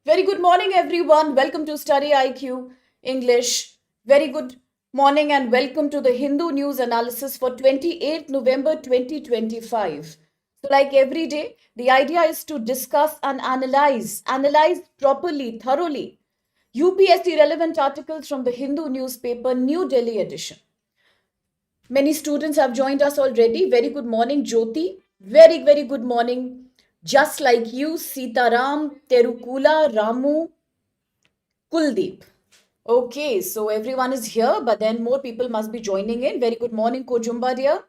Very good morning, everyone. Welcome to StudyIQ English. Very good morning and welcome to the Hindu news analysis for 28th November 2025. So, like every day, the idea is to discuss and analyze properly, thoroughly UPSC relevant articles from the Hindu newspaper, New Delhi edition. Many students have joined us already. Very good morning, Jyoti. Very good morning. Just like you, Sitaram, Terukula, Ramu, Kuldeep. Okay, so everyone is here, but then more people must be joining in. Very good morning, Kojumba dear.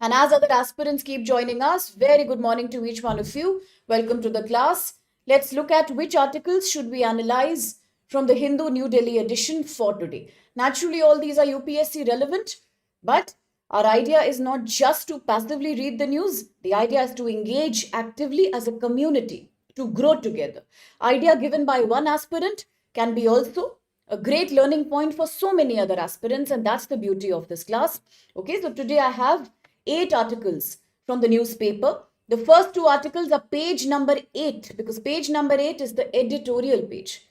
And as other aspirants keep joining us, very good morning to each one of you. Welcome to the class. Let's look at which articles should we analyze from the Hindu New Delhi edition for today. Naturally, all these are UPSC relevant, but our idea is not just to passively read the news. The idea is to engage actively as a community, to grow together. Idea given by one aspirant can be also a great learning point for so many other aspirants, and that's the beauty of this class. Okay, so today I have 8 articles from the newspaper. The first 2 articles are page number 8 because page number 8 is the editorial page.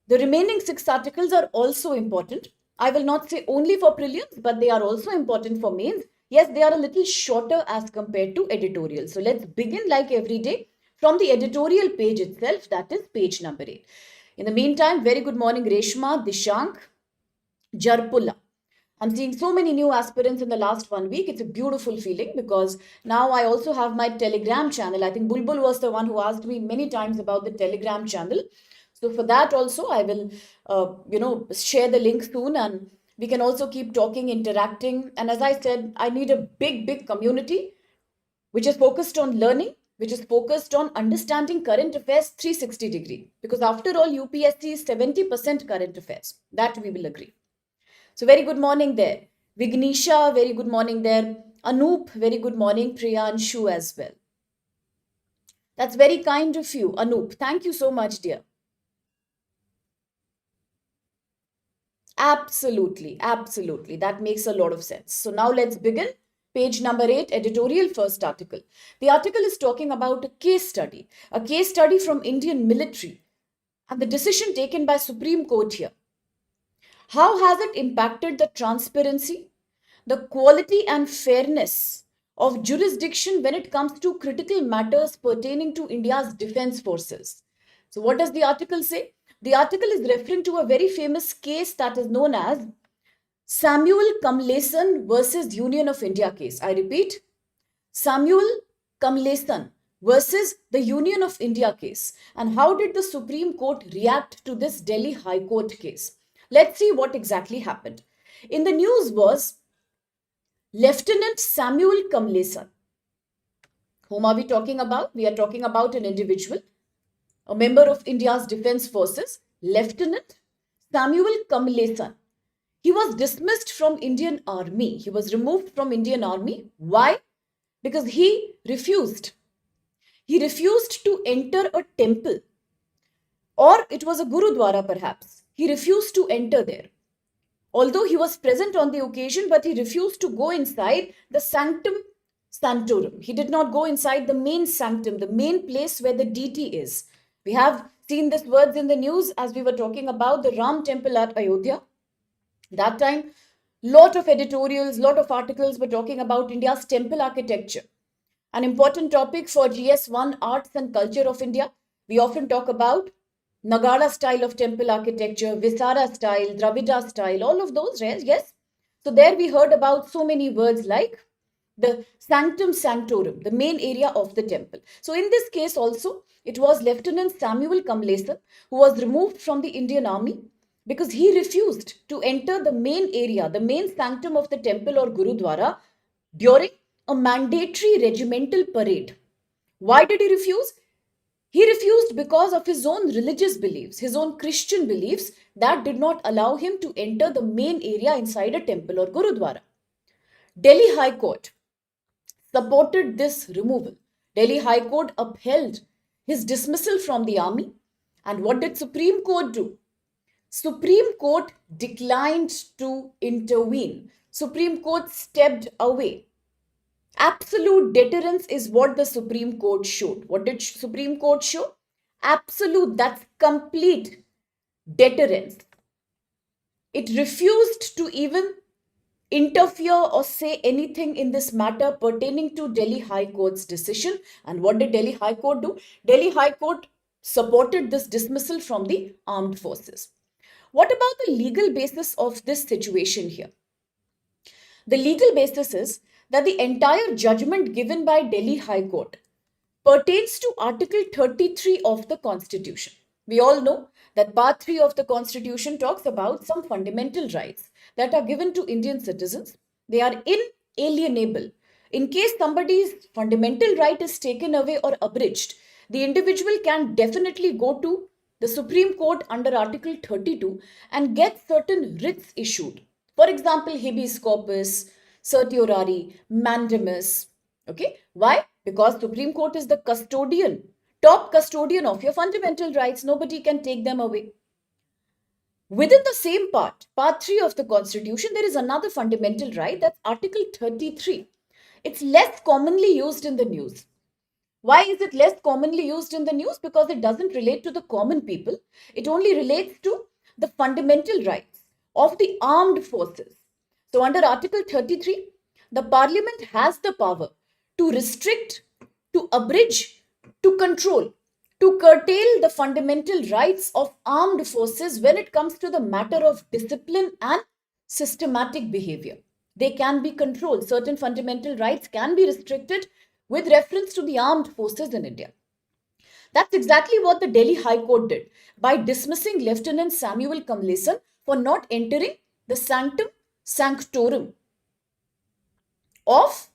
The remaining 6 articles are also important. I will not say only for prelims, but they are also important for mains. Yes, they are a little shorter as compared to editorial. So let's begin like every day from the editorial page itself, that is page number 8. In the meantime, very good morning, Reshma, Dishank, Jarpula. I'm seeing so many new aspirants in the last 1 week. It's a beautiful feeling because now I also have my Telegram channel. I think Bulbul was the one who asked me many times about the Telegram channel. So for that also, I will, share the link soon, and we can also keep talking, interacting. And as I said, I need a big community which is focused on learning, which is focused on understanding current affairs 360 degree. Because after all, UPSC is 70% current affairs. That we will agree. So very good morning there. Vignisha, very good morning there. Anoop, very good morning. Priyanshu as well. That's very kind of you, Anoop. Thank you so much, dear. Absolutely. That makes a lot of sense. So now let's begin. Page number 8, editorial first article. The article is talking about a case study from Indian military and the decision taken by Supreme Court here. How has it impacted the transparency, the quality and fairness of jurisdiction when it comes to critical matters pertaining to India's defense forces? So what does the article say? The article is referring to a very famous case that is known as Samuel Kamlesan versus Union of India case. I repeat, Samuel Kamlesan versus the Union of India case. And how did the Supreme Court react to this Delhi High Court case? Let's see what exactly happened. In the news was Lieutenant Samuel Kamlesan. Whom are we talking about? We are talking about an individual, a member of India's defense forces, Lieutenant Samuel Kamlesan. He was dismissed from Indian Army. He was removed from Indian Army. Why? Because he refused. He refused to enter a temple. Or it was a Gurudwara perhaps. He refused to enter there. Although he was present on the occasion, but he refused to go inside the sanctum sanctorum. He did not go inside the main sanctum, the main place where the deity is. We have seen these words in the news as we were talking about the Ram temple at Ayodhya. That time, lot of editorials, lot of articles were talking about India's temple architecture. An important topic for GS1 Arts and Culture of India. We often talk about Nagara style of temple architecture, Visara style, Dravida style, all of those, yes? So there we heard about so many words like the sanctum sanctorum, the main area of the temple. So in this case also, it was Lieutenant Samuel Kamlesan who was removed from the Indian Army because he refused to enter the main area, the main sanctum of the temple or Gurudwara during a mandatory regimental parade. Why did he refuse? He refused because of his own religious beliefs, his own Christian beliefs that did not allow him to enter the main area inside a temple or Gurudwara. Delhi High Court supported this removal. Delhi High Court upheld his dismissal from the army. And what did Supreme Court do? Supreme Court declined to intervene. Supreme Court stepped away. Absolute deterrence is what the Supreme Court showed. What did Supreme Court show? absolute, that's complete deterrence. It refused to even interfere or say anything in this matter pertaining to Delhi High Court's decision. And what did Delhi High Court do? Delhi High Court supported this dismissal from the armed forces. What about the legal basis of this situation here? The legal basis is that the entire judgment given by Delhi High Court pertains to Article 33 of the Constitution. We all know that Part 3 of the Constitution talks about some fundamental rights that are given to Indian citizens. They are inalienable. In case somebody's fundamental right is taken away or abridged, the individual can definitely go to the Supreme Court under Article 32 and get certain writs issued. For example, habeas corpus, certiorari, mandamus. Okay, why? Because Supreme Court is the custodian, top custodian of your fundamental rights. Nobody can take them away. Within the same part 3 of the Constitution, there is another fundamental right, that's Article 33. It's less commonly used in the news. Why is it less commonly used in the news? Because it doesn't relate to the common people. It only relates to the fundamental rights of the armed forces. So under Article 33, the Parliament has the power to restrict, to abridge, to control, to curtail the fundamental rights of armed forces when it comes to the matter of discipline and systematic behavior. They can be controlled. Certain fundamental rights can be restricted with reference to the armed forces in India. That's exactly what the Delhi High Court did by dismissing Lieutenant Samuel Kamlesan for not entering the sanctum sanctorum of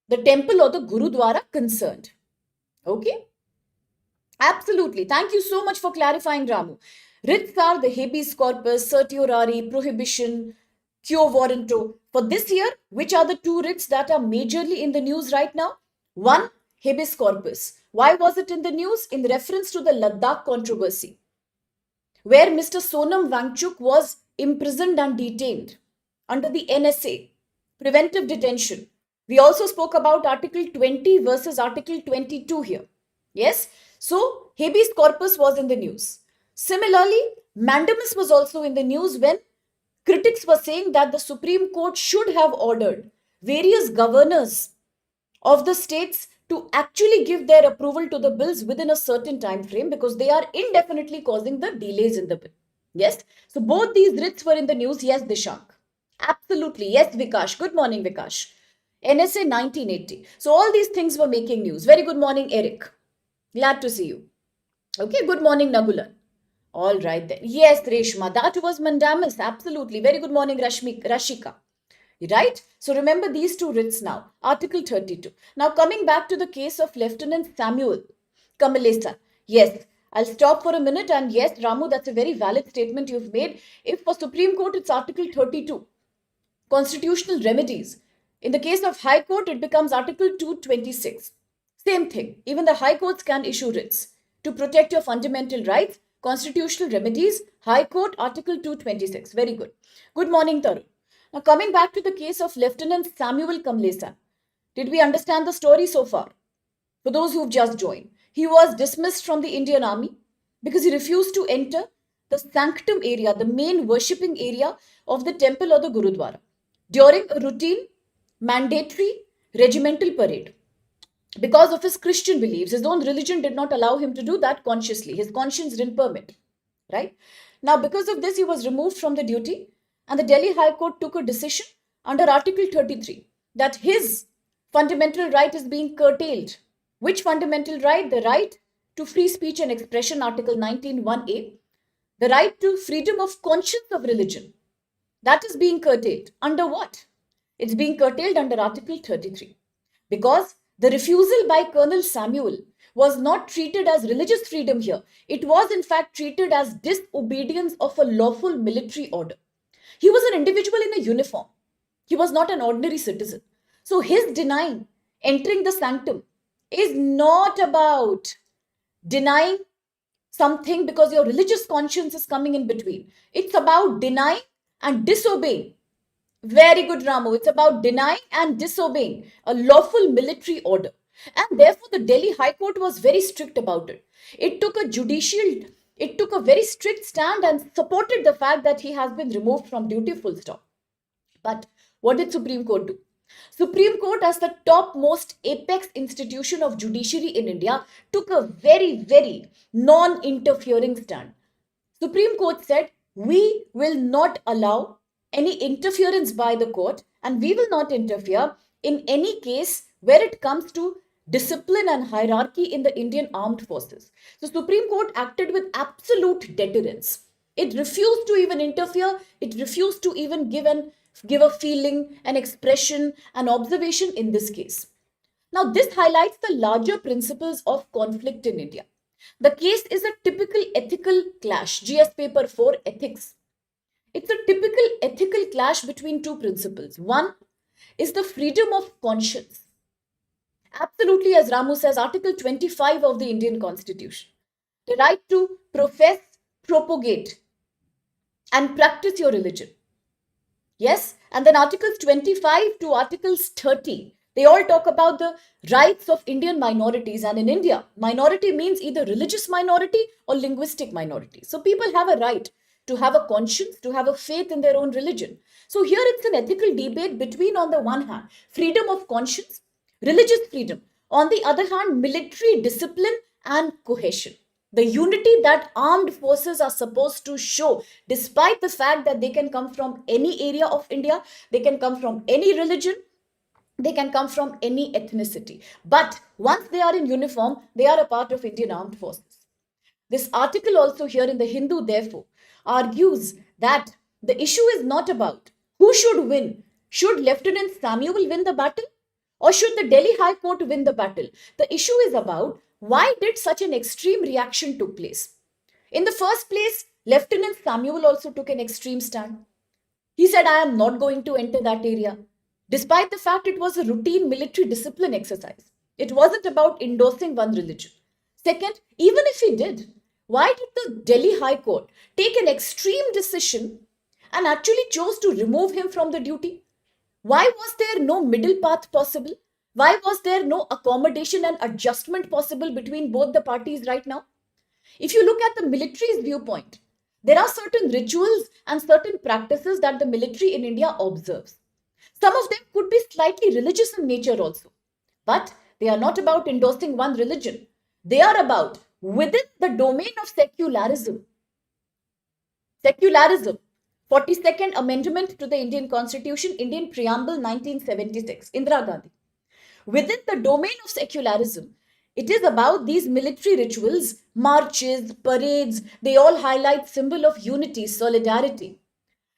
the temple or the Gurudwara concerned. Okay? Absolutely. Thank you so much for clarifying, Ramu. Writs are the habeas corpus, certiorari, prohibition, quo warranto. For this year, which are the two writs that are majorly in the news right now? One, habeas corpus. Why was it in the news? In reference to the Ladakh controversy, where Mr. Sonam Wangchuk was imprisoned and detained under the NSA, preventive detention. We also spoke about Article 20 versus Article 22 here. Yes? So, habeas corpus was in the news. Similarly, mandamus was also in the news when critics were saying that the Supreme Court should have ordered various governors of the states to actually give their approval to the bills within a certain time frame because they are indefinitely causing the delays in the bill. Yes? So both these writs were in the news. Yes, Dishank. Absolutely. Yes, Vikash. Good morning, Vikash. NSA 1980. So all these things were making news. Very good morning, Eric. Glad to see you. Okay, good morning, Nagulan. All right then. Yes, Reshma, that was mandamus. Absolutely. Very good morning, Rashika. Right? So remember these two writs now. Article 32. Now coming back to the case of Lieutenant Samuel Kamalesan. Yes, I'll stop for a minute and yes, Ramu, that's a very valid statement you've made. If for Supreme Court, it's Article 32. Constitutional remedies. In the case of High Court, it becomes Article 226. Same thing. Even the High Courts can issue writs to protect your fundamental rights. Constitutional remedies, High Court, Article 226. Very good. Good morning, Tarun. Now, coming back to the case of Lieutenant Samuel Kamlesan. Did we understand the story so far? For those who've just joined, he was dismissed from the Indian Army because he refused to enter the sanctum area, the main worshipping area of the temple or the Gurudwara, during a routine, mandatory regimental parade. Because of his Christian beliefs, his own religion did not allow him to do that consciously. His conscience didn't permit. Right? Now, because of this, he was removed from the duty, and the Delhi High Court took a decision under Article 33 that his fundamental right is being curtailed. Which fundamental right? The right to free speech and expression, Article 19(1)(a. The right to freedom of conscience of religion. That is being curtailed. Under what? It's being curtailed under Article 33. Because the refusal by Colonel Samuel was not treated as religious freedom here. It was in fact treated as disobedience of a lawful military order. He was an individual in a uniform. He was not an ordinary citizen. So his denying entering the sanctum is not about denying something because your religious conscience is coming in between. It's about denying and disobeying. Very good, Ramu. It's about denying and disobeying a lawful military order. And therefore, the Delhi High Court was very strict about it. It took a it took a very strict stand and supported the fact that he has been removed from duty, full stop. But what did Supreme Court do? Supreme Court, as the topmost apex institution of judiciary in India, took a very, very non-interfering stand. Supreme Court said, we will not allow any interference by the court, and we will not interfere in any case where it comes to discipline and hierarchy in the Indian armed forces. So Supreme Court acted with absolute deterrence. It refused to even interfere. It refused to even give a feeling, an expression, an observation in this case. Now, this highlights the larger principles of conflict in India. The case is a typical ethical clash. GS paper 4, ethics. It's a typical ethical clash between two principles. One is the freedom of conscience. Absolutely, as Ramu says, Article 25 of the Indian Constitution. The right to profess, propagate, and practice your religion. Yes, and then Articles 25 to Articles 30, they all talk about the rights of Indian minorities. And in India, minority means either religious minority or linguistic minority. So people have a right to have a conscience, to have a faith in their own religion. So here it's an ethical debate between, on the one hand, freedom of conscience, religious freedom. On the other hand, military discipline and cohesion. The unity that armed forces are supposed to show, despite the fact that they can come from any area of India, they can come from any religion, they can come from any ethnicity. But once they are in uniform, they are a part of Indian armed forces. This article also here in the Hindu, therefore, argues that the issue is not about who should win. Should Lieutenant Samuel win the battle? Or should the Delhi High Court win the battle? The issue is about why did such an extreme reaction took place. In the first place, Lieutenant Samuel also took an extreme stand. He said, I am not going to enter that area, despite the fact it was a routine military discipline exercise. It wasn't about endorsing one religion. Second, even if he did, why did the Delhi High Court take an extreme decision and actually chose to remove him from the duty? Why was there no middle path possible? Why was there no accommodation and adjustment possible between both the parties right now? If you look at the military's viewpoint, there are certain rituals and certain practices that the military in India observes. Some of them could be slightly religious in nature also, but they are not about endorsing one religion. They are about within the domain of secularism. Secularism. 42nd Amendment to the Indian Constitution, Indian Preamble 1976, Indira Gandhi. Within the domain of secularism, it is about these military rituals, marches, parades, they all highlight symbol of unity, solidarity.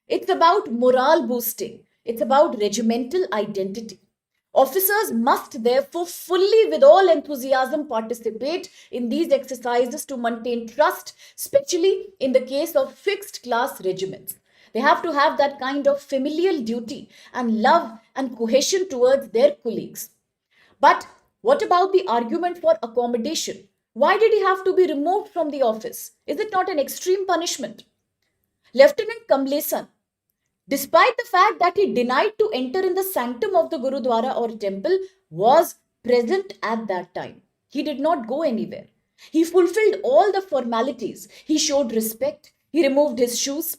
It's about morale boosting. It's about regimental identity. Officers must therefore fully, with all enthusiasm, participate in these exercises to maintain trust, especially in the case of fixed class regiments. They have to have that kind of familial duty and love and cohesion towards their colleagues. But what about the argument for accommodation? Why did he have to be removed from the office? Is it not an extreme punishment? Lieutenant Kamlesan, despite the fact that he denied to enter in the sanctum of the Gurudwara or temple, was present at that time. He did not go anywhere. He fulfilled all the formalities. He showed respect. He removed his shoes.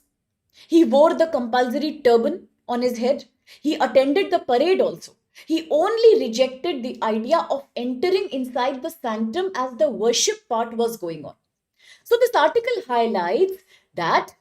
He wore the compulsory turban on his head. He attended the parade also. He only rejected the idea of entering inside the sanctum as the worship part was going on. So this article highlights that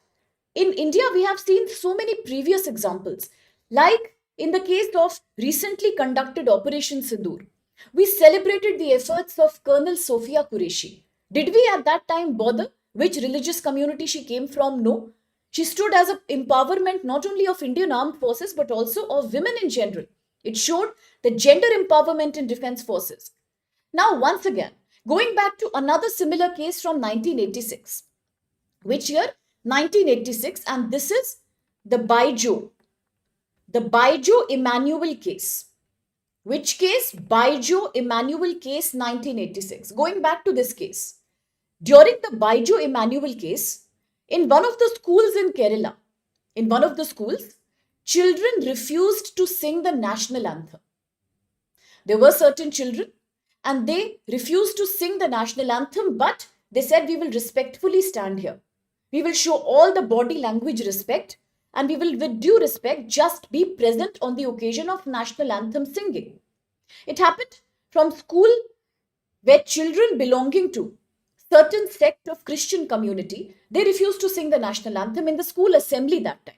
in India, we have seen so many previous examples, like in the case of recently conducted Operation Sindoor. We celebrated the efforts of Colonel Sophia Qureshi. Did we at that time bother which religious community she came from? No. She stood as an empowerment not only of Indian armed forces but also of women in general. It showed the gender empowerment in defense forces. Now, once again, going back to another similar case from 1986. Which year? 1986, and this is the Baijo Emmanuel case. Which case? Baijo Emmanuel case 1986. Going back to this case, during the Baijo Emmanuel case, in one of the schools in Kerala, children refused to sing the national anthem. There were certain children and they refused to sing the national anthem, but they said, we will respectfully stand here. We will show all the body language respect, and we will, with due respect, just be present on the occasion of national anthem singing. It happened from school where children belonging to certain sect of Christian community, they refused to sing the national anthem in the school assembly that time.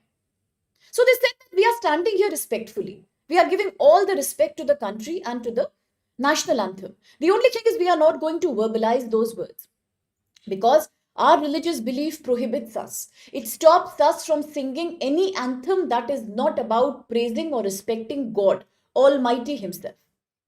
So they said that we are standing here respectfully. We are giving all the respect to the country and to the national anthem. The only thing is we are not going to verbalize those words because our religious belief prohibits us. It stops us from singing any anthem that is not about praising or respecting God, Almighty Himself.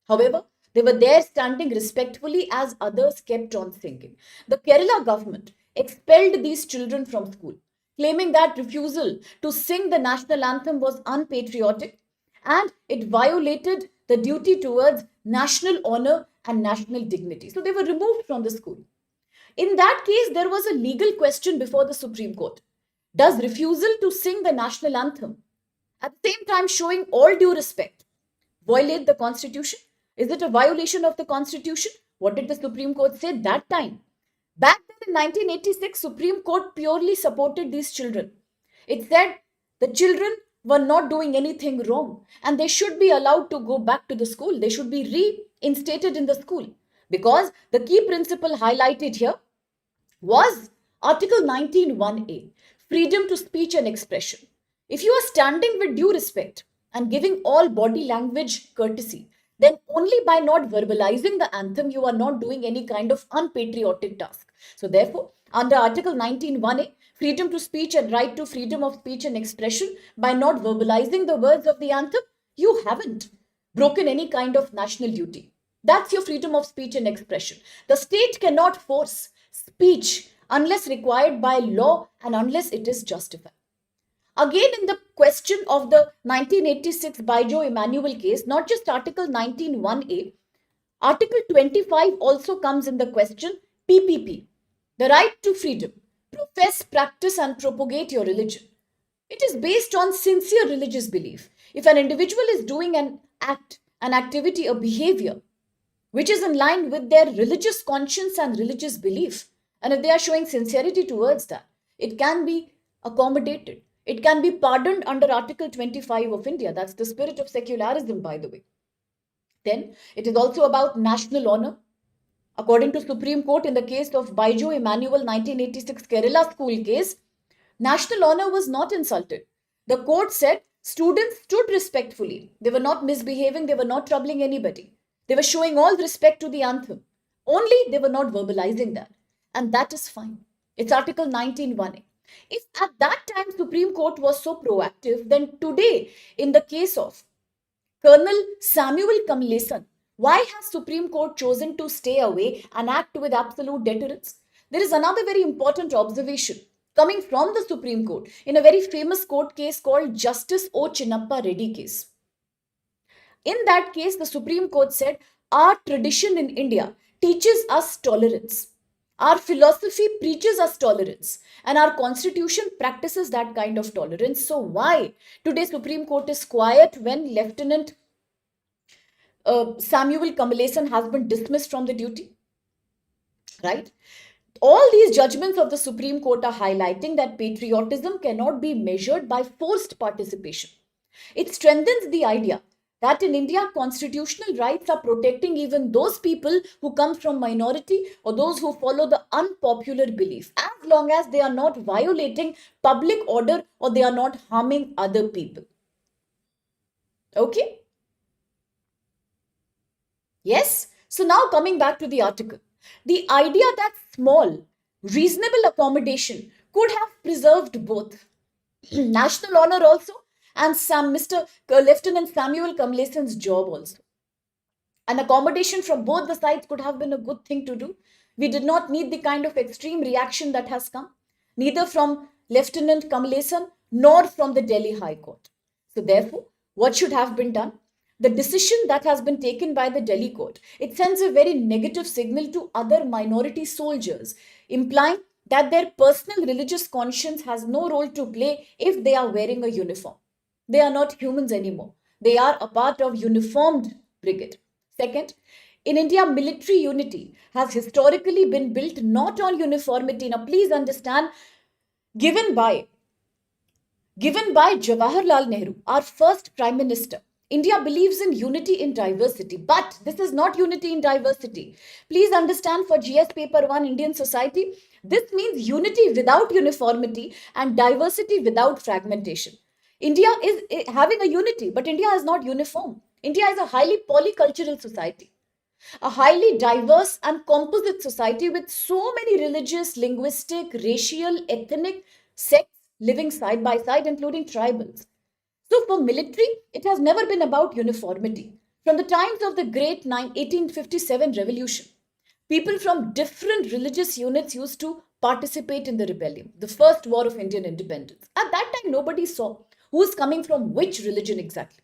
However, they were there standing respectfully as others kept on singing. The Kerala government expelled these children from school, claiming that refusal to sing the national anthem was unpatriotic and it violated the duty towards national honor and national dignity. So they were removed from the school. In that case, there was a legal question before the Supreme Court. Does refusal to sing the national anthem, at the same time showing all due respect, violate the Constitution? Is it a violation of the Constitution? What did the Supreme Court say that time? Back then in 1986, Supreme Court purely supported these children. It said the children were not doing anything wrong and they should be allowed to go back to the school. They should be reinstated in the school because the key principle highlighted here was Article 19(1)(a), freedom to speech and expression. If you are standing with due respect and giving all body language courtesy, then only by not verbalizing the anthem, you are not doing any kind of unpatriotic task. So therefore, under Article 19(1)(a), freedom to speech and right to freedom of speech and expression, by not verbalizing the words of the anthem, you haven't broken any kind of national duty. That's your freedom of speech and expression. The state cannot force speech unless required by law and unless it is justified. Again, in the question of the 1986 Baijo Emmanuel case, not just Article 19(1)(a), Article 25 also comes in the question, PPP, the right to freedom, profess, practice and propagate your religion. It is based on sincere religious belief. If an individual is doing an act, an activity, a behavior, which is in line with their religious conscience and religious belief, and if they are showing sincerity towards that, it can be accommodated. It can be pardoned under Article 25 of India. That's the spirit of secularism, by the way. Then it is also about national honor. According to Supreme Court, in the case of Baijo Emmanuel 1986 Kerala school case, national honor was not insulted. The court said students stood respectfully. They were not misbehaving. They were not troubling anybody. They were showing all respect to the anthem. Only they were not verbalizing that. And that is fine. It's Article 19(1)(a). If at that time Supreme Court was so proactive, then today, in the case of Colonel Samuel Kamlesan, why has Supreme Court chosen to stay away and act with absolute deterrence? There is another very important observation coming from the Supreme Court in a very famous court case called Justice O. Chinnappa Reddy case. In that case, the Supreme Court said, our tradition in India teaches us tolerance. Our philosophy preaches us tolerance and our constitution practices that kind of tolerance. So why today Supreme Court is quiet when Lieutenant Samuel Kamalesan has been dismissed from the duty? Right? All these judgments of the Supreme Court are highlighting that patriotism cannot be measured by forced participation. It strengthens the idea that in India, constitutional rights are protecting even those people who come from minority or those who follow the unpopular belief, as long as they are not violating public order or they are not harming other people. Okay? Yes? So now coming back to the article, the idea that small, reasonable accommodation could have preserved both national honor also and Mr. Lieutenant Samuel Kamlesan's job also. An accommodation from both the sides could have been a good thing to do. We did not need the kind of extreme reaction that has come, neither from Lieutenant Kamlesan nor from the Delhi High Court. So therefore, what should have been done? The decision that has been taken by the Delhi court, it sends a very negative signal to other minority soldiers, implying that their personal religious conscience has no role to play if they are wearing a uniform. They are not humans anymore. They are a part of uniformed brigade. Second, In India, military unity has historically been built not on uniformity. Now, please understand, given by Jawaharlal Nehru, our first Prime Minister, India believes in unity in diversity, but this is not unity in diversity. Please understand, for GS Paper 1 Indian Society, this means unity without uniformity and diversity without fragmentation. India is having a unity, but India is not uniform. India is a highly polycultural society, a highly diverse and composite society with so many religious, linguistic, racial, ethnic sects living side by side, including tribals. So, for military, it has never been about uniformity. From the times of the great 1857 revolution, people from different religious units used to participate in the rebellion, the first war of Indian independence. At that time, nobody saw who is coming from which religion exactly.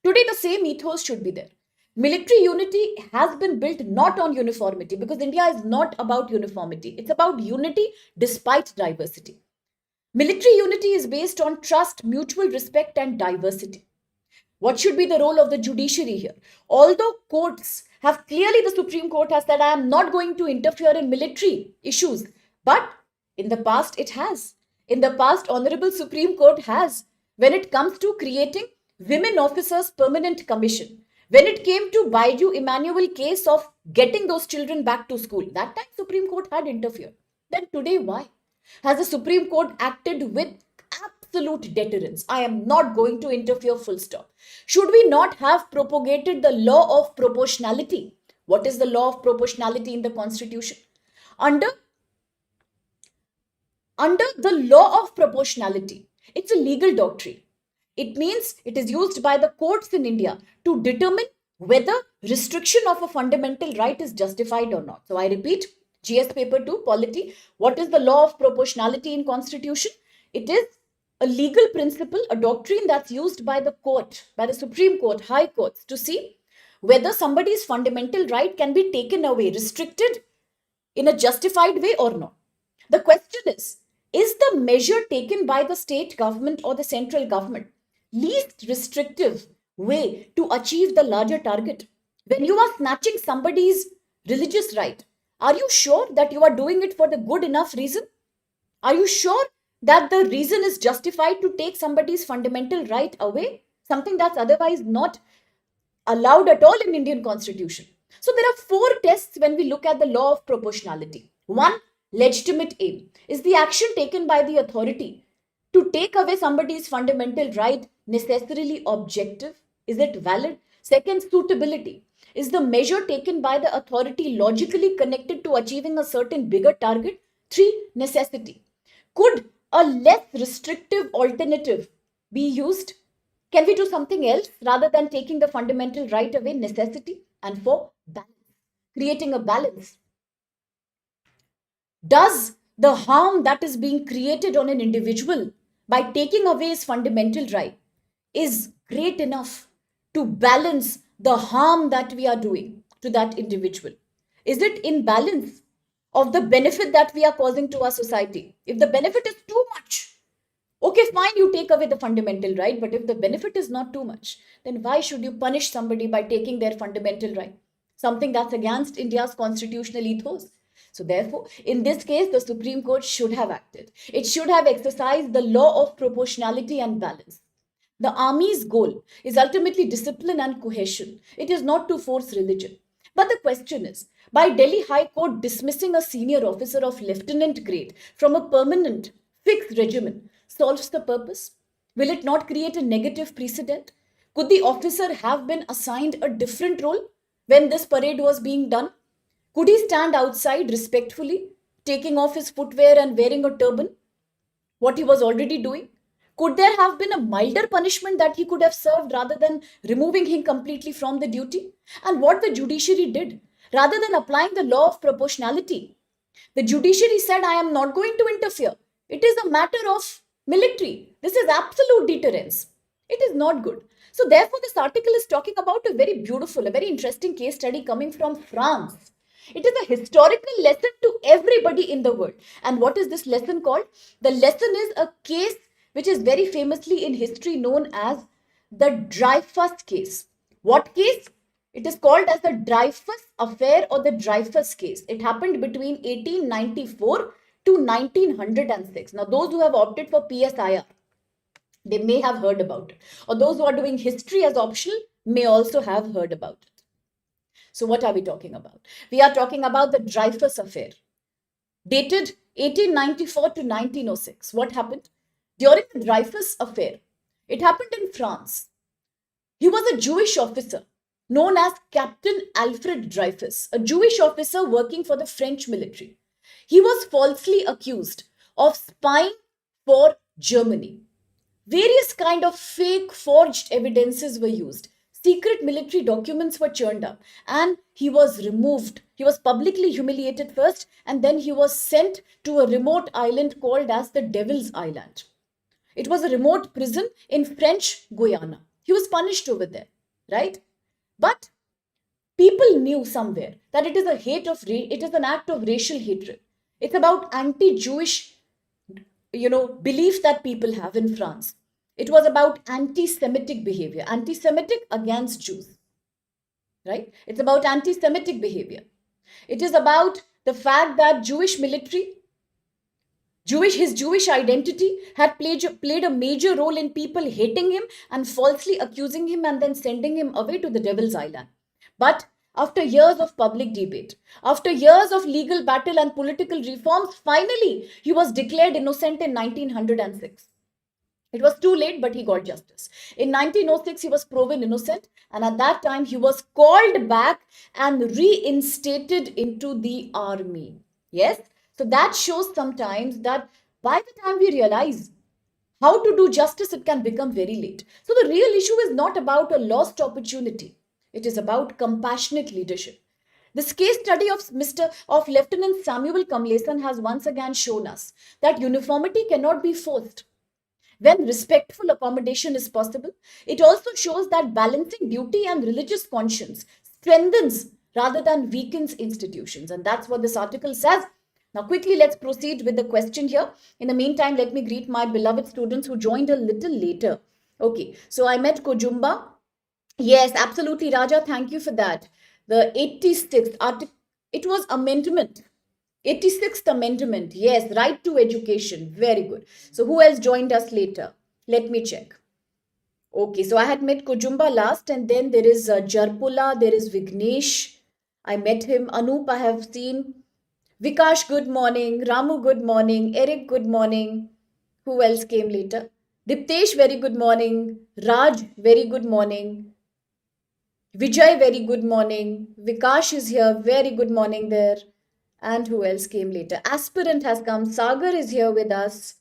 Today, the same ethos should be there. Military unity has been built not on uniformity, because India is not about uniformity. It's about unity despite diversity. Military unity is based on trust, mutual respect, and diversity. What should be the role of the judiciary here? Although courts have clearly, the Supreme Court has said, I am not going to interfere in military issues. But in the past, it has. In the past, Honorable Supreme Court has. When it comes to creating Women Officers Permanent Commission, when it came to Baiju Emmanuel case of getting those children back to school, that time Supreme Court had interfered. Then today, why? Has the Supreme Court acted with absolute deterrence? I am not going to interfere, full stop. Should we not have propagated the law of proportionality? What is the law of proportionality in the Constitution? Under, under the law of proportionality, it's a legal doctrine. It means it is used by the courts in India to determine whether restriction of a fundamental right is justified or not. So I repeat, GS paper 2 polity, what is the law of proportionality in Constitution? It is a legal principle, a doctrine that's used by the court, by the Supreme Court, high courts, to see whether somebody's fundamental right can be taken away, restricted in a justified way or not. The question is the measure taken by the state government or the central government least restrictive way to achieve the larger target? When you are snatching somebody's religious right, are you sure that you are doing it for the good enough reason? Are you sure that the reason is justified to take somebody's fundamental right away? Something that's otherwise not allowed at all in Indian Constitution. So there are four tests when we look at the law of proportionality. One, legitimate aim. Is the action taken by the authority to take away somebody's fundamental right necessarily objective? Is it valid? Second, suitability. Is the measure taken by the authority logically connected to achieving a certain bigger target? Three, necessity. Could a less restrictive alternative be used? Can we do something else rather than taking the fundamental right away? Necessity. And four, balance. Creating a balance. Does the harm that is being created on an individual by taking away his fundamental right is great enough to balance the harm that we are doing to that individual? Is it in balance of the benefit that we are causing to our society? If the benefit is too much, okay, fine, you take away the fundamental right. But if the benefit is not too much, then why should you punish somebody by taking their fundamental right? Something that's against India's constitutional ethos. So therefore, in this case, the Supreme Court should have acted. It should have exercised the law of proportionality and balance. The army's goal is ultimately discipline and cohesion. It is not to force religion. But the question is, by Delhi High Court dismissing a senior officer of lieutenant grade from a permanent fixed regimen solves the purpose? Will it not create a negative precedent? Could the officer have been assigned a different role when this parade was being done? Could he stand outside respectfully, taking off his footwear and wearing a turban, what he was already doing? Could there have been a milder punishment that he could have served rather than removing him completely from the duty? And what the judiciary did, rather than applying the law of proportionality, the judiciary said, I am not going to interfere. It is a matter of military. This is absolute deterrence. It is not good. So therefore, this article is talking about a very beautiful, a very interesting case study coming from France. It is a historical lesson to everybody in the world. And what is this lesson called? The lesson is a case which is very famously in history known as the Dreyfus case. What case? It is called as the Dreyfus Affair or the Dreyfus Case. It happened between 1894 to 1906. Now, those who have opted for PSIR, they may have heard about it. Or those who are doing history as optional may also have heard about it. So, what are we talking about? We are talking about the Dreyfus Affair, dated 1894 to 1906. What happened? During the Dreyfus Affair, it happened in France. He was a Jewish officer known as Captain Alfred Dreyfus, a Jewish officer working for the French military. He was falsely accused of spying for Germany. Various kind of fake forged evidences were used. Secret military documents were churned up and he was removed. He was publicly humiliated first and then he was sent to a remote island called as the Devil's Island. It was a remote prison in French Guiana. He was punished over there, right? But people knew somewhere that it is an act of racial hatred. It's about anti-Jewish, belief that people have in France. It was about anti-Semitic behavior, anti-Semitic against Jews, right? It's about anti-Semitic behavior. It is about the fact that his Jewish identity had played a major role in people hating him and falsely accusing him and then sending him away to the Devil's Island. But after years of public debate, after years of legal battle and political reforms, finally he was declared innocent in 1906. It was too late, but he got justice. In 1906, he was proven innocent, and at that time, he was called back and reinstated into the army. Yes? So that shows sometimes that by the time we realize how to do justice, it can become very late. So the real issue is not about a lost opportunity. It is about compassionate leadership. This case study of Lieutenant Samuel Kamlesan has once again shown us that uniformity cannot be forced. When respectful accommodation is possible, it also shows that balancing duty and religious conscience strengthens rather than weakens institutions. And that's what this article says. Now, quickly, let's proceed with the question here. In the meantime, let me greet my beloved students who joined a little later. Okay, so I met Kojumba. Yes, absolutely, Raja. Thank you for that. The 86th article, it was amendment. 86th Amendment. Yes, right to education. Very good. So who else joined us later? Let me check. Okay, so I had met Kojumba last and then there is Jarpula, there is Vignesh. I met him. Anup I have seen. Vikash, good morning. Ramu, good morning. Eric, good morning. Who else came later? Diptesh, very good morning. Raj, very good morning. Vijay, very good morning. Vikash is here. Very good morning there. And who else came later? Aspirant has come. Sagar is here with us.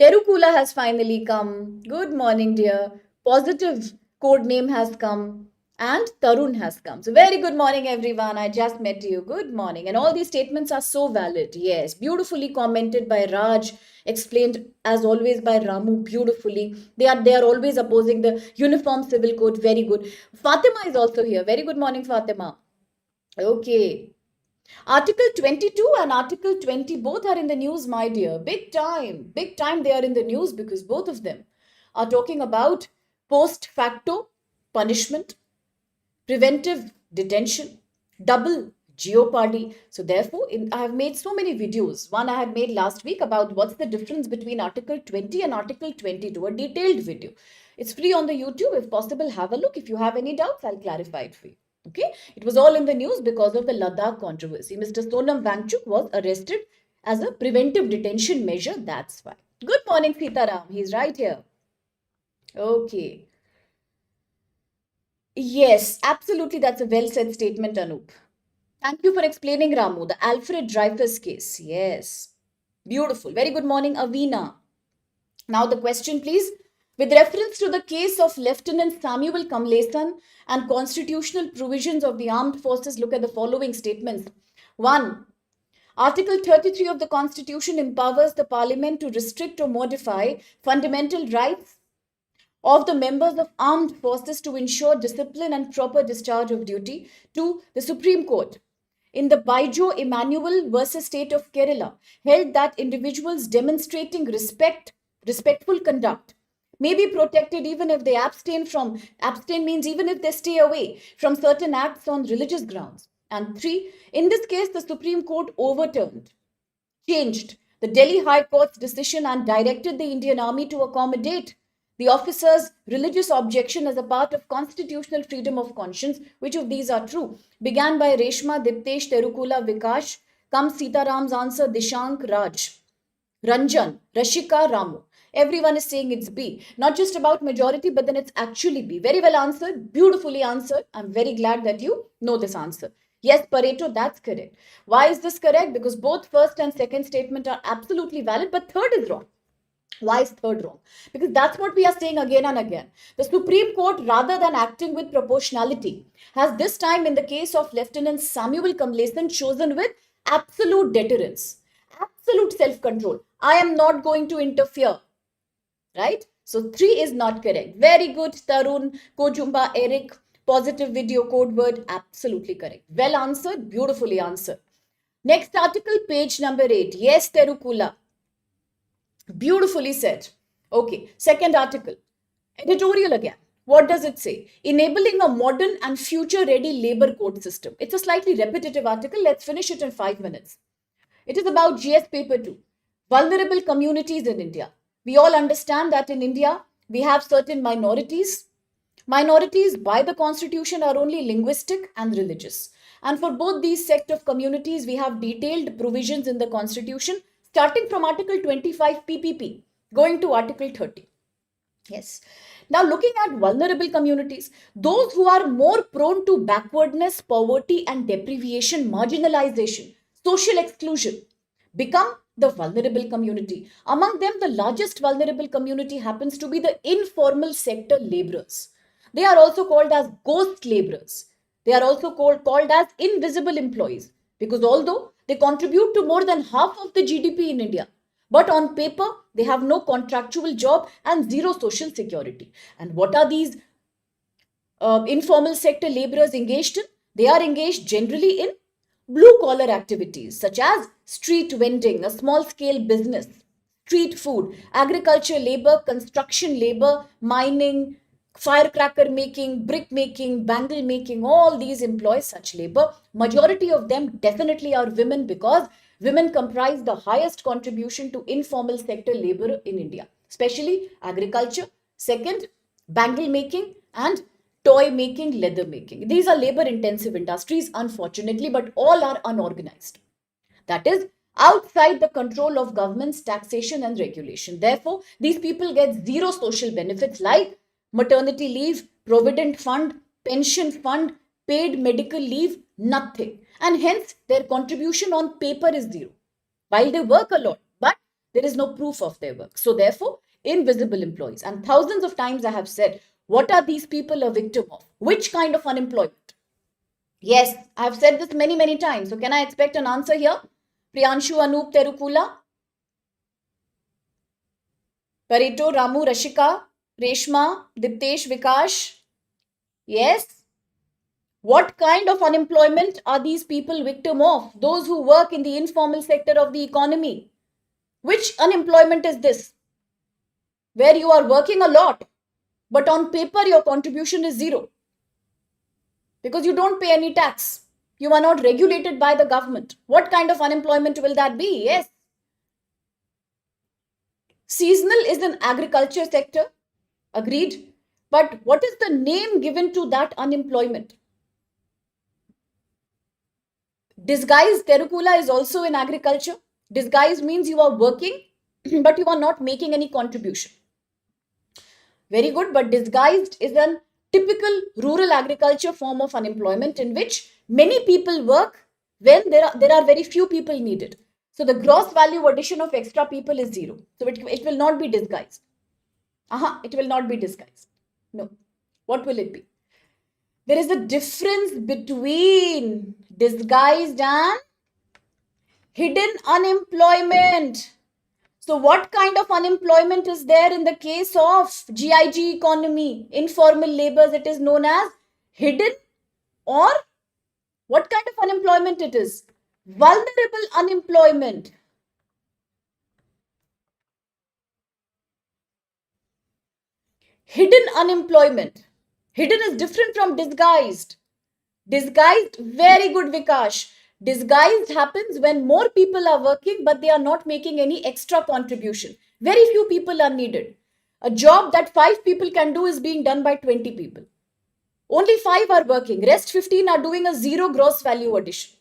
Terukula has finally come. Good morning, dear. Positive code name has come. And Tarun has come. So very good morning, everyone. I just met you. Good morning. And all these statements are so valid. Yes. Beautifully commented by Raj. Explained as always by Ramu beautifully. They are always opposing the Uniform Civil Code. Very good. Fatima is also here. Very good morning, Fatima. Okay. Article 22 and Article 20 both are in the news, my dear. Big time. Big time they are in the news because both of them are talking about post facto punishment, preventive detention, double jeopardy. So therefore, I have made so many videos. One I had made last week about what's the difference between Article 20 and Article 22, a detailed video. It's free on the YouTube. If possible, have a look. If you have any doubts, I'll clarify it for you. Okay, it was all in the news because of the Ladakh controversy. Mr. Sonam Wangchuk was arrested as a preventive detention measure. That's why. Good morning, Sitaram. He's right here. Okay. Yes, absolutely. That's a well said statement, Anup. Thank you for explaining, Ramu. The Alfred Dreyfus case. Yes. Beautiful. Very good morning, Avina. Now the question, please. With reference to the case of Lieutenant Samuel Kamlesan and constitutional provisions of the armed forces, look at the following statements. 1. Article 33 of the Constitution empowers the Parliament to restrict or modify fundamental rights of the members of armed forces to ensure discipline and proper discharge of duty. 2. The Supreme Court, in the Baijo Emmanuel versus State of Kerala, held that individuals demonstrating respectful conduct may be protected even if they abstain means even if they stay away from certain acts on religious grounds. And three, in this case, the Supreme Court changed the Delhi High Court's decision and directed the Indian Army to accommodate the officer's religious objection as a part of constitutional freedom of conscience. Which of these are true? Began by Reshma, Diptesh, Terukula, Vikash, comes Sitaram's answer, Dishank, Raj. Ranjan, Rashika, Ramu. Everyone is saying it's B. Not just about majority, but then it's actually B. Very well answered, beautifully answered. I'm very glad that you know this answer. Yes, Pareto, that's correct. Why is this correct? Because both first and second statement are absolutely valid, but third is wrong. Why is third wrong? Because that's what we are saying again and again. The Supreme Court, rather than acting with proportionality, has this time in the case of Lieutenant Samuel Kamlesan chosen with absolute deterrence, absolute self-control. I am not going to interfere, right? So 3 is not correct. Very good, Tarun, Kojumba, Eric, positive video code word, absolutely correct. Well answered, beautifully answered. Next article, page number 8. Yes, Terukula. Beautifully said. Okay, second article. Editorial again. What does it say? Enabling a modern and future-ready labor code system. It's a slightly repetitive article. Let's finish it in 5 minutes. It is about GS paper 2. Vulnerable communities in India. We all understand that in India, we have certain minorities. Minorities by the constitution are only linguistic and religious. And for both these set of communities, we have detailed provisions in the constitution, starting from Article 25 PPP, going to Article 30. Yes. Now, looking at vulnerable communities, those who are more prone to backwardness, poverty, and deprivation, marginalization, social exclusion, become the vulnerable community. Among them, the largest vulnerable community happens to be the informal sector laborers. They are also called as ghost laborers. They are also called as invisible employees because although they contribute to more than half of the GDP in India, but on paper, they have no contractual job and zero social security. And what are these informal sector laborers engaged in? They are engaged generally in blue collar activities such as street vending, a small scale business, street food, agriculture labor, construction labor, mining, firecracker making, brick making, bangle making, all these employ such labor. Majority of them definitely are women because women comprise the highest contribution to informal sector labor in India, especially agriculture. Second, bangle making and toy making, leather making. These are labor intensive industries, unfortunately, but all are unorganized. That is outside the control of government's taxation and regulation. Therefore, these people get zero social benefits like maternity leave, provident fund, pension fund, paid medical leave, nothing. And hence, their contribution on paper is zero. While they work a lot, but there is no proof of their work. So, therefore, invisible employees. And thousands of times I have said, what are these people a victim of? Which kind of unemployment? Yes, I have said this many, many times. So, can I expect an answer here? Priyanshu, Anup, Terukula, Pareto, Ramu, Rashika, Reshma, Diptesh, Vikash. Yes. What kind of unemployment are these people victim of? Those who work in the informal sector of the economy. Which unemployment is this? Where you are working a lot, but on paper your contribution is zero. Because you don't pay any tax. You are not regulated by the government. What kind of unemployment will that be? Yes. Seasonal is an agriculture sector. Agreed. But what is the name given to that unemployment? Disguised Terukula is also in agriculture. Disguised means you are working, but you are not making any contribution. Very good, but disguised is a typical rural agriculture form of unemployment in which many people work when there are very few people needed. So the gross value addition of extra people is zero. So it will not be disguised. It will not be disguised. No. What will it be? There is a difference between disguised and hidden unemployment. So what kind of unemployment is there in the case of GIG economy, informal labors? It is known as hidden, or what kind of unemployment it is? Vulnerable unemployment. Hidden unemployment. Hidden is different from disguised. Disguised, very good, Vikash. Disguised happens when more people are working but they are not making any extra contribution. Very few people are needed. A job that 5 people can do is being done by 20 people. Only 5 are working, rest 15 are doing a zero gross value addition.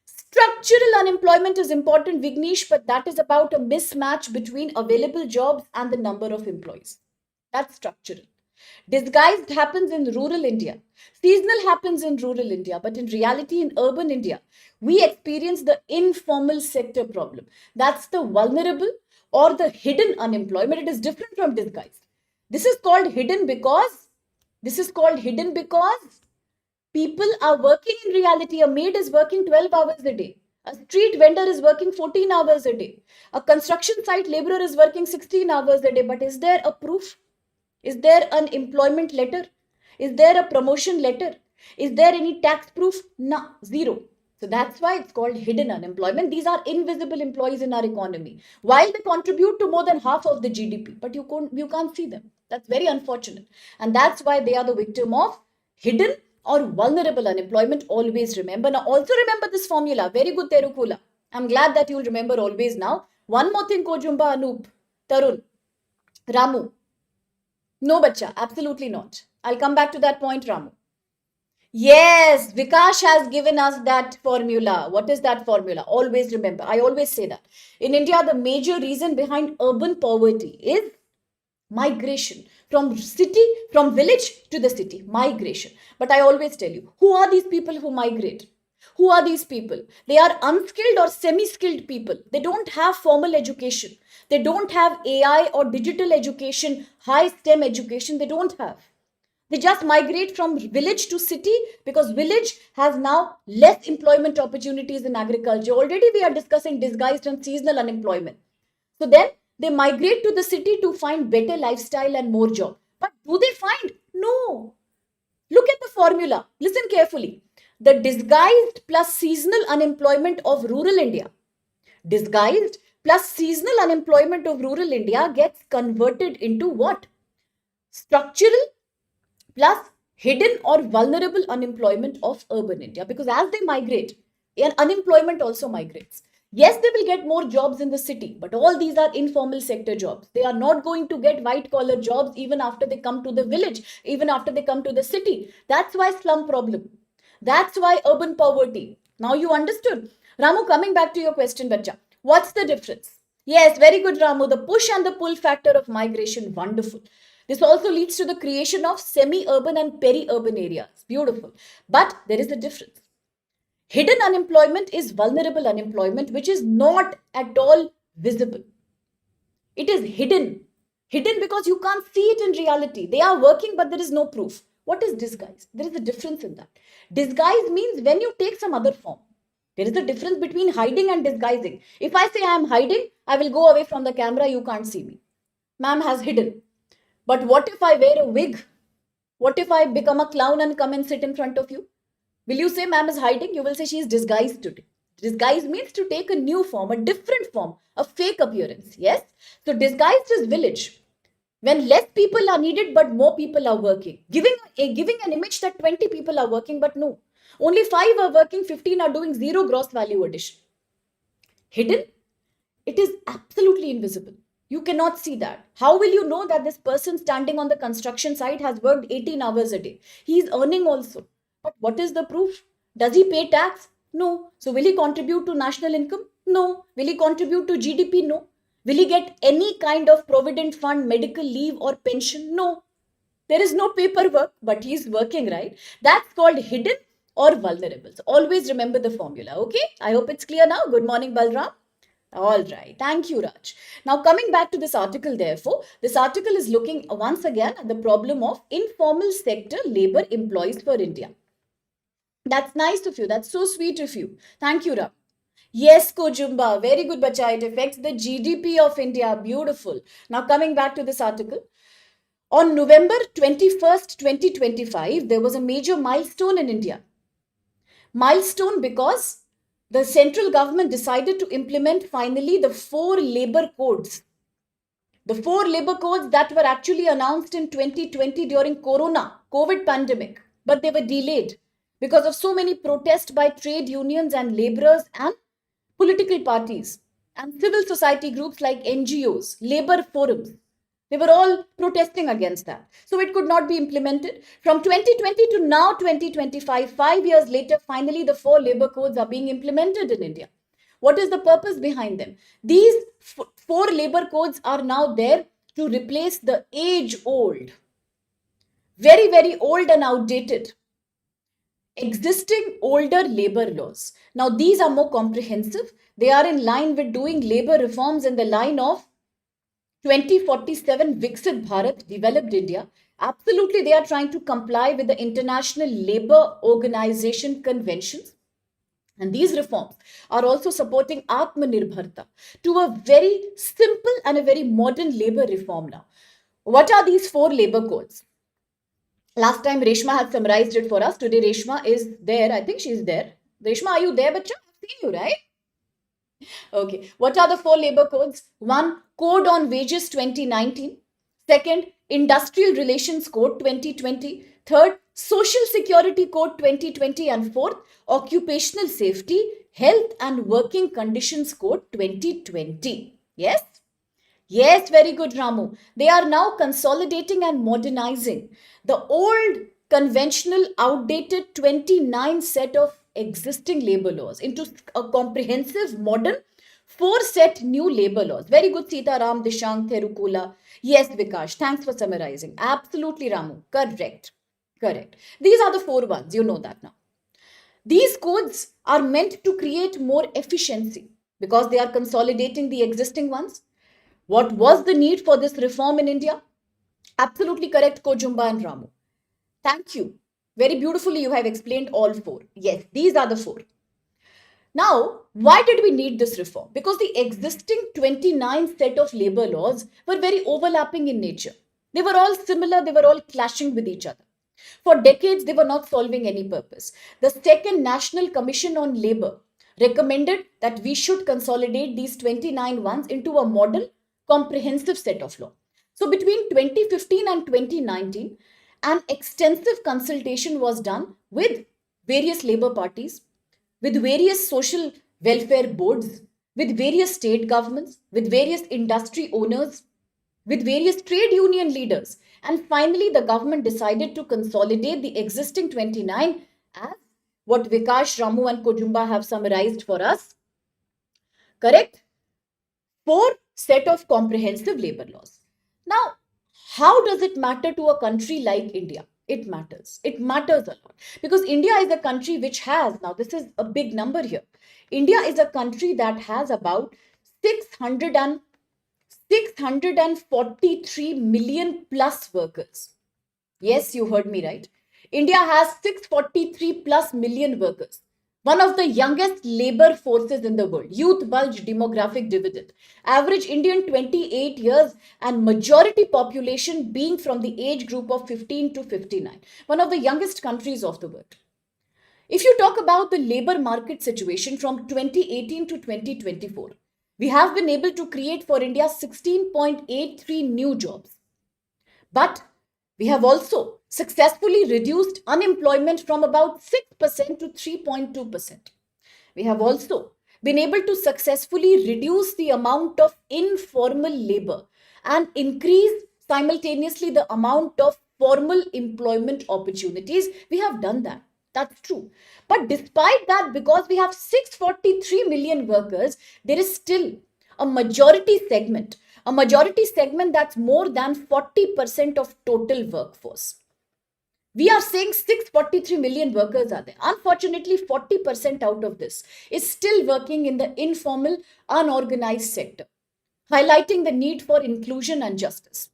Structural unemployment is important, Vignesh, but that is about a mismatch between available jobs and the number of employees. That's structural. Disguised happens in rural India. Seasonal happens in rural India, but in reality, in urban India, we experience the informal sector problem. That's the vulnerable or the hidden unemployment. It is different from disguised. This is called hidden because people are working in reality. A maid is working 12 hours a day. A street vendor is working 14 hours a day. A construction site laborer is working 16 hours a day. But is there a proof? Is there an employment letter? Is there a promotion letter? Is there any tax proof? No, zero. So that's why it's called hidden unemployment. These are invisible employees in our economy. While they contribute to more than half of the GDP, but you can't see them. That's very unfortunate. And that's why they are the victim of hidden or vulnerable unemployment. Always remember. Now also remember this formula. Very good, Terukula. I'm glad that you'll remember always now. One more thing, Kojumba, Anoop, Tarun, Ramu. No, bacha, absolutely not. I'll come back to that point, Ramu. Yes, Vikash has given us that formula. What is that formula? Always remember. I always say that. In India, the major reason behind urban poverty is migration from village to the city. Migration. But I always tell you, who are these people who migrate? Who are these people? They are unskilled or semi skilled people. They don't have formal education. They don't have AI or digital education, high STEM education. They don't have. They just migrate from village to city because village has now less employment opportunities in agriculture. Already we are discussing disguised and seasonal unemployment. So then they migrate to the city to find better lifestyle and more job. But do they find? No. Look at the formula. Listen carefully. The disguised plus seasonal unemployment of rural India. Disguised plus seasonal unemployment of rural India gets converted into what? Structural plus hidden or vulnerable unemployment of urban India. Because as they migrate, and unemployment also migrates. Yes, they will get more jobs in the city, but all these are informal sector jobs. They are not going to get white collar jobs even after they come to the village, even after they come to the city. That's why slum problem. That's why urban poverty. Now you understood. Ramu, coming back to your question, Bacha. What's the difference? Yes, very good, Ramu. The push and the pull factor of migration, wonderful. This also leads to the creation of semi-urban and peri-urban areas. Beautiful. But there is a difference. Hidden unemployment is vulnerable unemployment, which is not at all visible. It is hidden. Hidden because you can't see it in reality. They are working, but there is no proof. What is disguise? There is a difference in that. Disguise means when you take some other form. There is a difference between hiding and disguising. If I say I am hiding, I will go away from the camera, you can't see me. Ma'am has hidden. But what if I wear a wig? What if I become a clown and come and sit in front of you? Will you say ma'am is hiding? You will say she is disguised today. Disguise means to take a new form, a different form, a fake appearance. Yes? So disguised is village. When less people are needed but more people are working. Giving an image that 20 people are working, but no. Only 5 are working, 15 are doing zero gross value addition. Hidden? It is absolutely invisible. You cannot see that. How will you know that this person standing on the construction site has worked 18 hours a day? He is earning also. But what is the proof? Does he pay tax? No. So will he contribute to national income? No. Will he contribute to GDP? No. Will he get any kind of provident fund, medical leave or pension? No. There is no paperwork, but he is working, right? That's called hidden or vulnerable. So always remember the formula, okay? I hope it's clear now. Good morning, Balram. All right. Thank you, Raj. Now, coming back to this article, therefore, this article is looking once again at the problem of informal sector labor employees for India. That's nice of you. That's so sweet of you. Thank you, Ram. Yes, Kojumba. Very good, Bacha. It affects the GDP of India. Beautiful. Now, coming back to this article. On November 21st, 2025, there was a major milestone in India. Milestone because the central government decided to implement finally the 4 labor codes. The four labor codes that were actually announced in 2020 during COVID pandemic, but they were delayed because of so many protests by trade unions and laborers and political parties and civil society groups like NGOs, labor forums. They were all protesting against that. So it could not be implemented. From 2020 to now 2025, 5 years later, finally the four labor codes are being implemented in India. What is the purpose behind them? These four labor codes are now there to replace the age old, very, very old and outdated existing older labor laws. Now, these are more comprehensive. They are in line with doing labor reforms in the line of 2047 Viksit Bharat, developed India. Absolutely, they are trying to comply with the International Labour Organization conventions. And these reforms are also supporting Atmanirbharta to a very simple and a very modern labor reform now. What are these four labor codes? Last time Reshma had summarized it for us. Today Reshma is there. I think she's there. Reshma, are you there, bacha? I've seen you, right? Okay. What are the four labor codes? One, Code on Wages 2019. Second, Industrial Relations Code 2020. Third, Social Security Code 2020. And fourth, Occupational Safety, Health and Working Conditions Code 2020. Yes? Yes, very good, Ramu. They are now consolidating and modernizing the old, conventional, outdated 29 set of existing labor laws into a comprehensive, modern, four set new labor laws. Very good, Sita Ram, Dishank, Therukula. Yes, Vikash, thanks for summarizing. Absolutely, Ramu. Correct. Correct. These are the four ones. You know that now. These codes are meant to create more efficiency because they are consolidating the existing ones. What was the need for this reform in India? Absolutely correct, Kojumba and Ramu. Thank you. Very beautifully, you have explained all four. Yes, these are the four. Now, why did we need this reform? Because the existing 29 set of labor laws were very overlapping in nature. They were all similar, they were all clashing with each other. For decades, they were not solving any purpose. The Second National Commission on Labor recommended that we should consolidate these 29 ones into a model, comprehensive set of law. So between 2015 and 2019, an extensive consultation was done with various labor parties, with various social welfare boards, with various state governments, with various industry owners, with various trade union leaders. And finally, the government decided to consolidate the existing 29 as what Vikash, Ramu, and Kojumba have summarized for us. Correct? Four set of comprehensive labor laws. Now, how does it matter to a country like India? It matters. It matters a lot because India is a country which has, now this is a big number here. India is a country that has about 643 million plus workers. Yes, you heard me right. India has 643 plus million workers. One of the youngest labor forces in the world. Youth bulge demographic dividend. Average Indian 28 years and majority population being from the age group of 15 to 59. One of the youngest countries of the world. If you talk about the labor market situation from 2018 to 2024, we have been able to create for India 16.83 new jobs. But we have also successfully reduced unemployment from about 6% to 3.2%. We have also been able to successfully reduce the amount of informal labor and increase simultaneously the amount of formal employment opportunities. We have done that. That's true. But despite that, because we have 643 million workers, there is still a majority segment that's more than 40% of total workforce. We are saying 643 million workers are there. Unfortunately, 40% out of this is still working in the informal, unorganized sector, highlighting the need for inclusion and justice.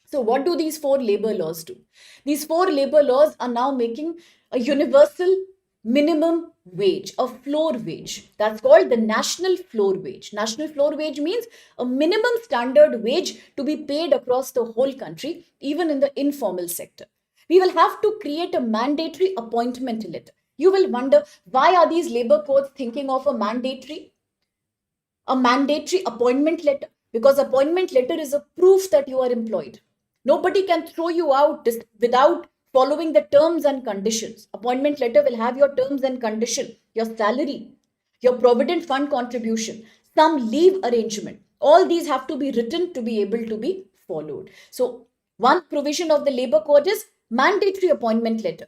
So what do these four labor laws do? These four labor laws are now making a universal minimum wage, a floor wage. That's called the national floor wage. National floor wage means a minimum standard wage to be paid across the whole country, even in the informal sector. We will have to create a mandatory appointment letter. You will wonder, why are these labor codes thinking of a mandatory appointment letter? because appointment letter is a proof that you are employed. Nobody can throw you out without following the terms and conditions. Appointment letter will have your terms and condition, your salary, your provident fund contribution, some leave arrangement. All these have to be written to be able to be followed. So one provision of the labor code is mandatory appointment letter.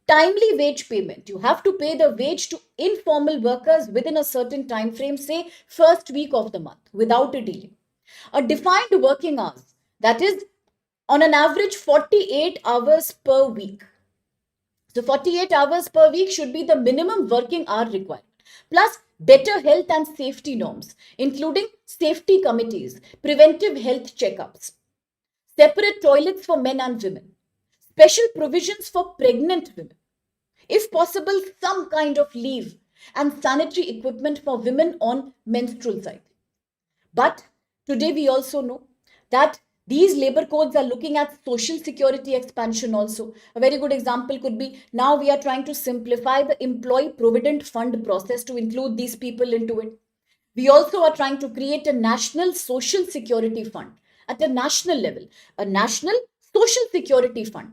Timely wage payment. You have to pay the wage to informal workers within a certain time frame, say first week of the month, without a delay. A defined working hours, that is on an average 48 hours per week. So 48 hours per week should be the minimum working hour required. Plus better health and safety norms, including safety committees, preventive health checkups, separate toilets for men and women, special provisions for pregnant women, if possible, some kind of leave and sanitary equipment for women on menstrual cycle. But today we also know that these labor codes are looking at social security expansion also. A very good example could be now we are trying to simplify the employee provident fund process to include these people into it. We also are trying to create a national social security fund at a national level, a national social security fund.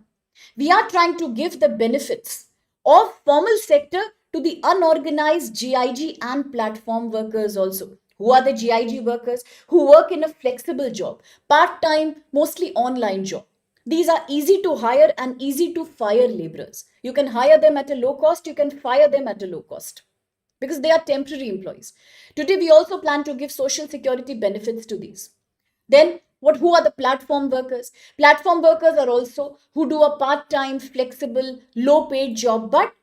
We are trying to give the benefits of formal sector to the unorganized GIG and platform workers also. Who are the GIG workers? Who work in a flexible job, part-time, mostly online job. These are easy to hire and easy to fire laborers. You can hire them at a low cost, you can fire them at a low cost because they are temporary employees. Today, we also plan to give social security benefits to these. Then, who are the platform workers? Platform workers are also who do a part-time, flexible, low-paid job, but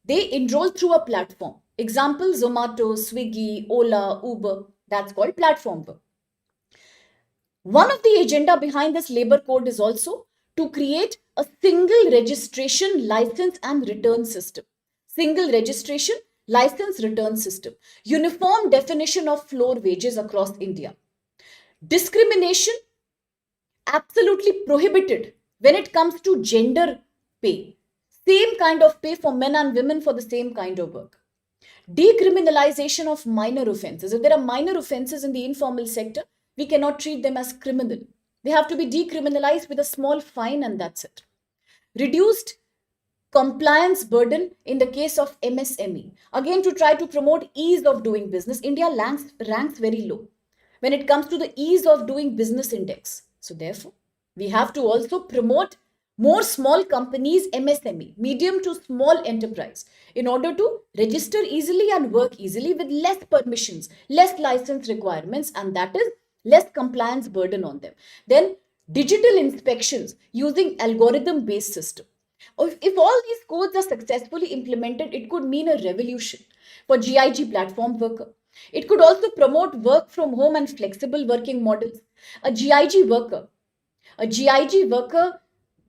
they enroll through a platform. Example, Zomato, Swiggy, Ola, Uber. That's called platform work. One of the agenda behind this labor code is also to create a single registration, license and return system. Single registration, license, return system. Uniform definition of floor wages across India. Discrimination absolutely prohibited when it comes to gender pay. Same kind of pay for men and women for the same kind of work. Decriminalization of minor offenses. If there are minor offenses in the informal sector, we cannot treat them as criminal. They have to be decriminalized with a small fine and that's it. Reduced compliance burden in the case of MSME. Again, to try to promote ease of doing business, India ranks very low when it comes to the ease of doing business index. So therefore, we have to also promote more small companies, MSME, medium to small enterprise, in order to register easily and work easily with less permissions, less license requirements, and that is less compliance burden on them. Then digital inspections using algorithm-based system. If all these codes are successfully implemented, it could mean a revolution for GIG platform worker. It could also promote work from home and flexible working models. A GIG worker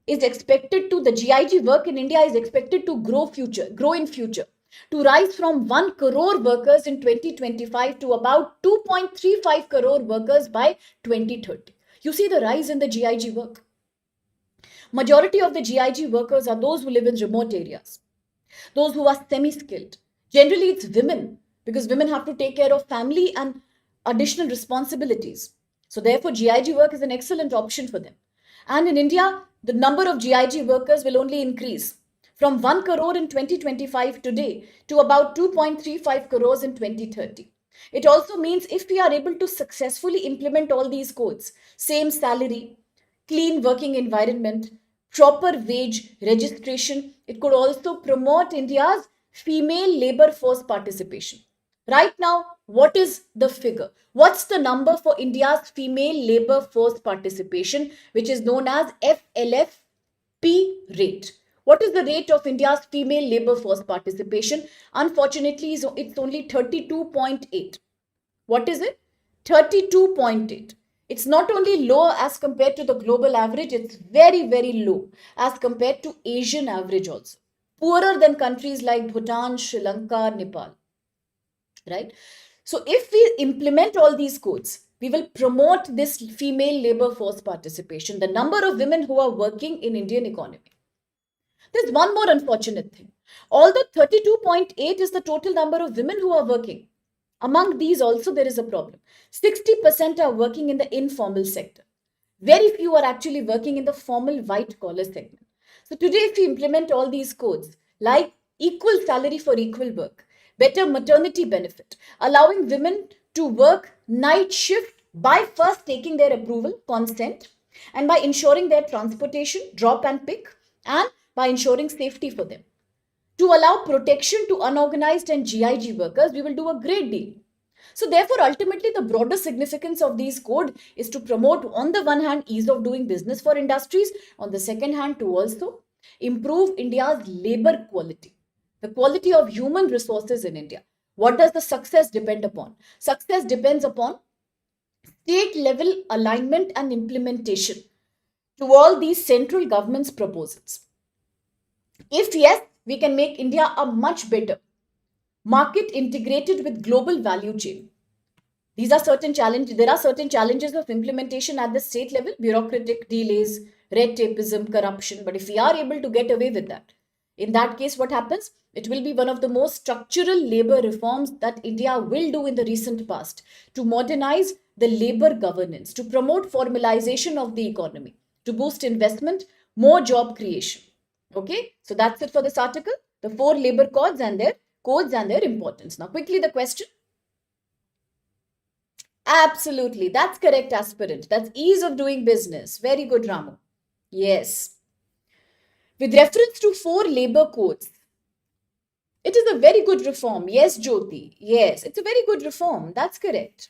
is expected to, the GIG work in India is expected to grow in future, to rise from 1 crore workers in 2025 to about 2.35 crore workers by 2030. You see the rise in the GIG work. Majority of the GIG workers are those who live in remote areas, those who are semi-skilled. Generally, it's women, because women have to take care of family and additional responsibilities. So therefore, GIG work is an excellent option for them. And in India, the number of GIG workers will only increase from 1 crore in 2025 today to about 2.35 crores in 2030. It also means if we are able to successfully implement all these codes, same salary, clean working environment, proper wage registration, it could also promote India's female labor force participation. Right now, what is the figure? What's the number for India's female labor force participation, which is known as FLFP rate? What is the rate of India's female labor force participation? Unfortunately, it's only 32.8. What is it? 32.8. It's not only low as compared to the global average, it's very, very low as compared to Asian average also. Poorer than countries like Bhutan, Sri Lanka, Nepal. Right? So if we implement all these codes, we will promote this female labor force participation, the number of women who are working in Indian economy. There's one more unfortunate thing. Although 32.8 is the total number of women who are working, Among these also there is a problem. 60% are working in the informal sector. Very few are actually working in the formal white collar segment. So today, if we implement all these codes, like equal salary for equal work, better maternity benefit, allowing women to work night shift by first taking their approval, consent, and by ensuring their transportation, drop and pick, and by ensuring safety for them. To allow protection to unorganized and GIG workers, we will do a great deal. So therefore, ultimately, the broader significance of these code is to promote, on the one hand, ease of doing business for industries, on the second hand, to also improve India's labor quality, the quality of human resources in India. What does the success depend upon? Success depends upon state level alignment and implementation to all these central government's proposals. If yes, we can make India a much better market integrated with global value chain. These are certain challenges. There are certain challenges of implementation at the state level, bureaucratic delays, red tapeism, corruption. But if we are able to get away with that, in that case, what happens? It will be one of the most structural labor reforms that India will do in the recent past to modernize the labor governance, to promote formalization of the economy, to boost investment, more job creation. Okay, so that's it for this article. The four labor codes and their importance. Now, quickly the question. Absolutely. That's correct, aspirant. That's ease of doing business. Very good, Ramu. Yes. With reference to four labor codes, it is a very good reform. Yes, Jyoti. Yes, it's a very good reform. That's correct.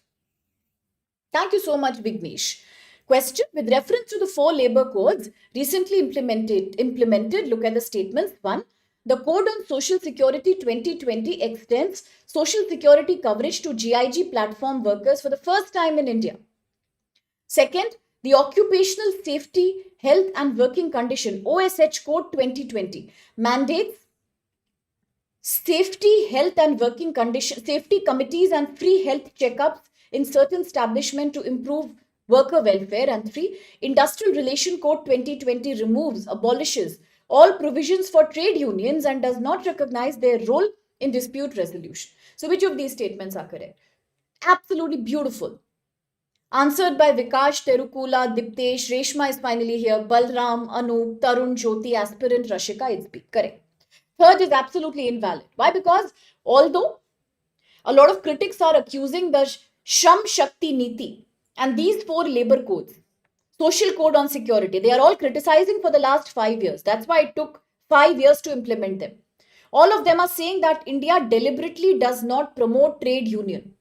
Thank you so much, Vignesh. Question with reference to the four labor codes recently implemented, look at the statements. One, the Code on Social Security 2020 extends social security coverage to GIG platform workers for the first time in India. Second, the Occupational Safety, Health and Working Condition OSH Code 2020 mandates safety, health and working condition, safety committees and free health checkups in certain establishments to improve worker welfare. And three, Industrial Relation Code 2020 removes, abolishes all provisions for trade unions and does not recognize their role in dispute resolution. So which of these statements are correct? Absolutely beautiful. Answered by Vikash, Terukula, Diptesh, Reshma is finally here, Balram, Anup, Tarun, Jyoti, aspirant, Rashika, it's B. Correct. Third is absolutely invalid. Why? Because although a lot of critics are accusing the Shram Shakti Niti and these four labor codes, social code on security, they are all criticizing for the last 5 years. That's why it took 5 years to implement them. All of them are saying that India deliberately does not promote trade union.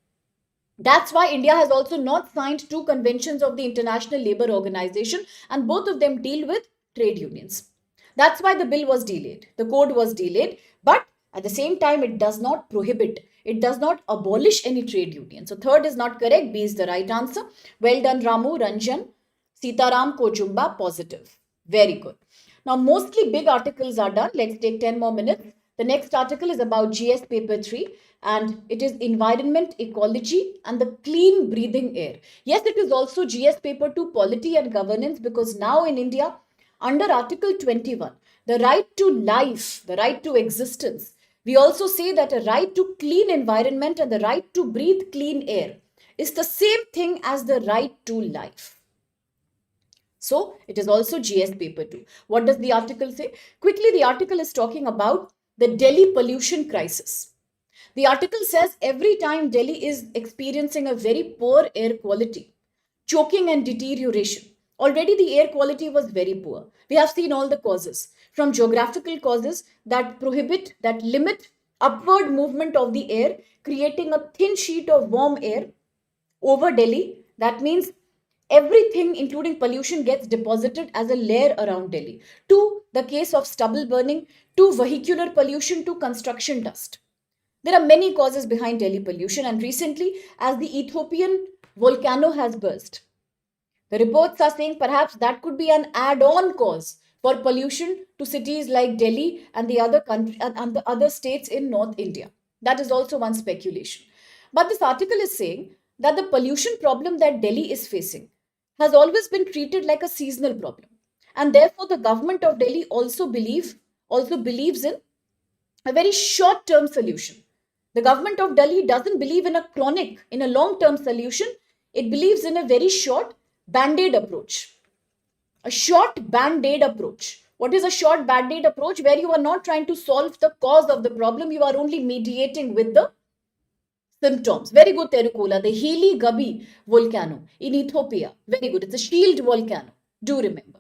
That's why India has also not signed two conventions of the International Labour Organization, and both of them deal with trade unions. That's why the bill was delayed. The code was delayed, but at the same time, it does not prohibit, it does not abolish any trade union. So, third is not correct. B is the right answer. Well done, Ramu, Ranjan, Sitaram, Kojumba, positive. Very good. Now, mostly big articles are done. Let's take 10 more minutes. The next article is about GS paper 3 and it is environment, ecology and the clean breathing air. Yes, it is also GS paper 2 polity and governance because now in India, under Article 21, the right to life, the right to existence, we also say that a right to clean environment and the right to breathe clean air is the same thing as the right to life. So it is also GS paper 2. What does the article say? Quickly, the article is talking about the Delhi pollution crisis. The article says every time Delhi is experiencing a very poor air quality, choking and deterioration. Already the air quality was very poor. We have seen all the causes, from geographical causes that prohibit, that limit upward movement of the air, creating a thin sheet of warm air over Delhi. That means everything, including pollution, gets deposited as a layer around Delhi. To the case of stubble burning, to vehicular pollution, to construction dust. There are many causes behind Delhi pollution, and recently, as the Ethiopian volcano has burst, the reports are saying perhaps that could be an add-on cause for pollution to cities like Delhi and the other country and the other states in North India. That is also one speculation. But this article is saying that the pollution problem that Delhi is facing has always been treated like a seasonal problem, and therefore the government of Delhi also believes in a very short-term solution. The government of Delhi doesn't believe in a chronic, in a long-term solution. It believes in a very short band-aid approach. A short band-aid approach. What is a short band-aid approach? Where you are not trying to solve the cause of the problem, you are only mediating with the symptoms. Very good, Terukola. The Heli Gabi volcano in Ethiopia. Very good. It's a shield volcano. Do remember.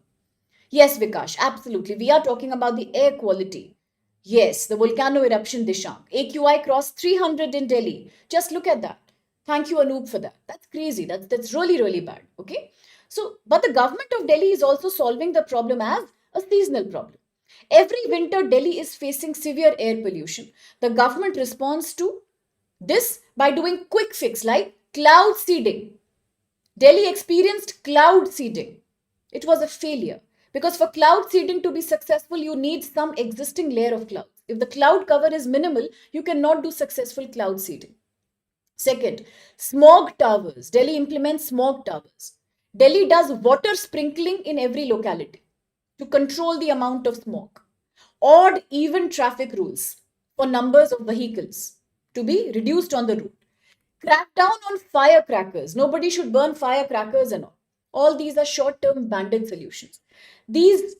Yes, Vikash, absolutely. We are talking about the air quality. Yes, the volcano eruption Dishang. AQI crossed 300 in Delhi. Just look at that. Thank you, Anoop, for that. That's crazy. That's really, really bad. Okay. So, but the government of Delhi is also solving the problem as a seasonal problem. Every winter, Delhi is facing severe air pollution. The government responds to this by doing quick fix like cloud seeding. Delhi experienced cloud seeding. It was a failure because for cloud seeding to be successful, you need some existing layer of clouds. If the cloud cover is minimal, you cannot do successful cloud seeding. Second, smog towers. Delhi implements smog towers. Delhi does water sprinkling in every locality to control the amount of smog. Odd even traffic rules for numbers of vehicles to be reduced on the route. Crack down on firecrackers. Nobody should burn firecrackers and all. All these are short-term bandit solutions. These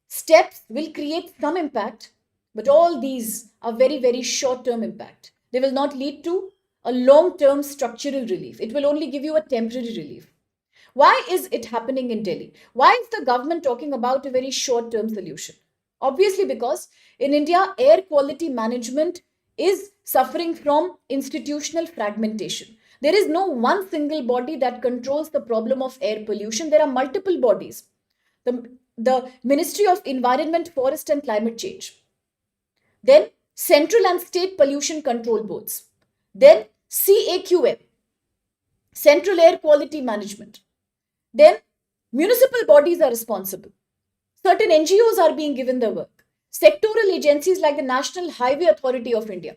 steps will create some impact, but all these are very, very short-term impact. They will not lead to a long-term structural relief. It will only give you a temporary relief. Why is it happening in Delhi? Why is the government talking about a very short-term solution? Obviously, because in India, air quality management is suffering from institutional fragmentation. There is no one single body that controls the problem of air pollution. There are multiple bodies. The Ministry of Environment, Forest and Climate Change. Then Central and State Pollution Control Boards. Then CAQM, Central Air Quality Management. Then municipal bodies are responsible. Certain NGOs are being given the work. Sectoral agencies like the National Highway Authority of India,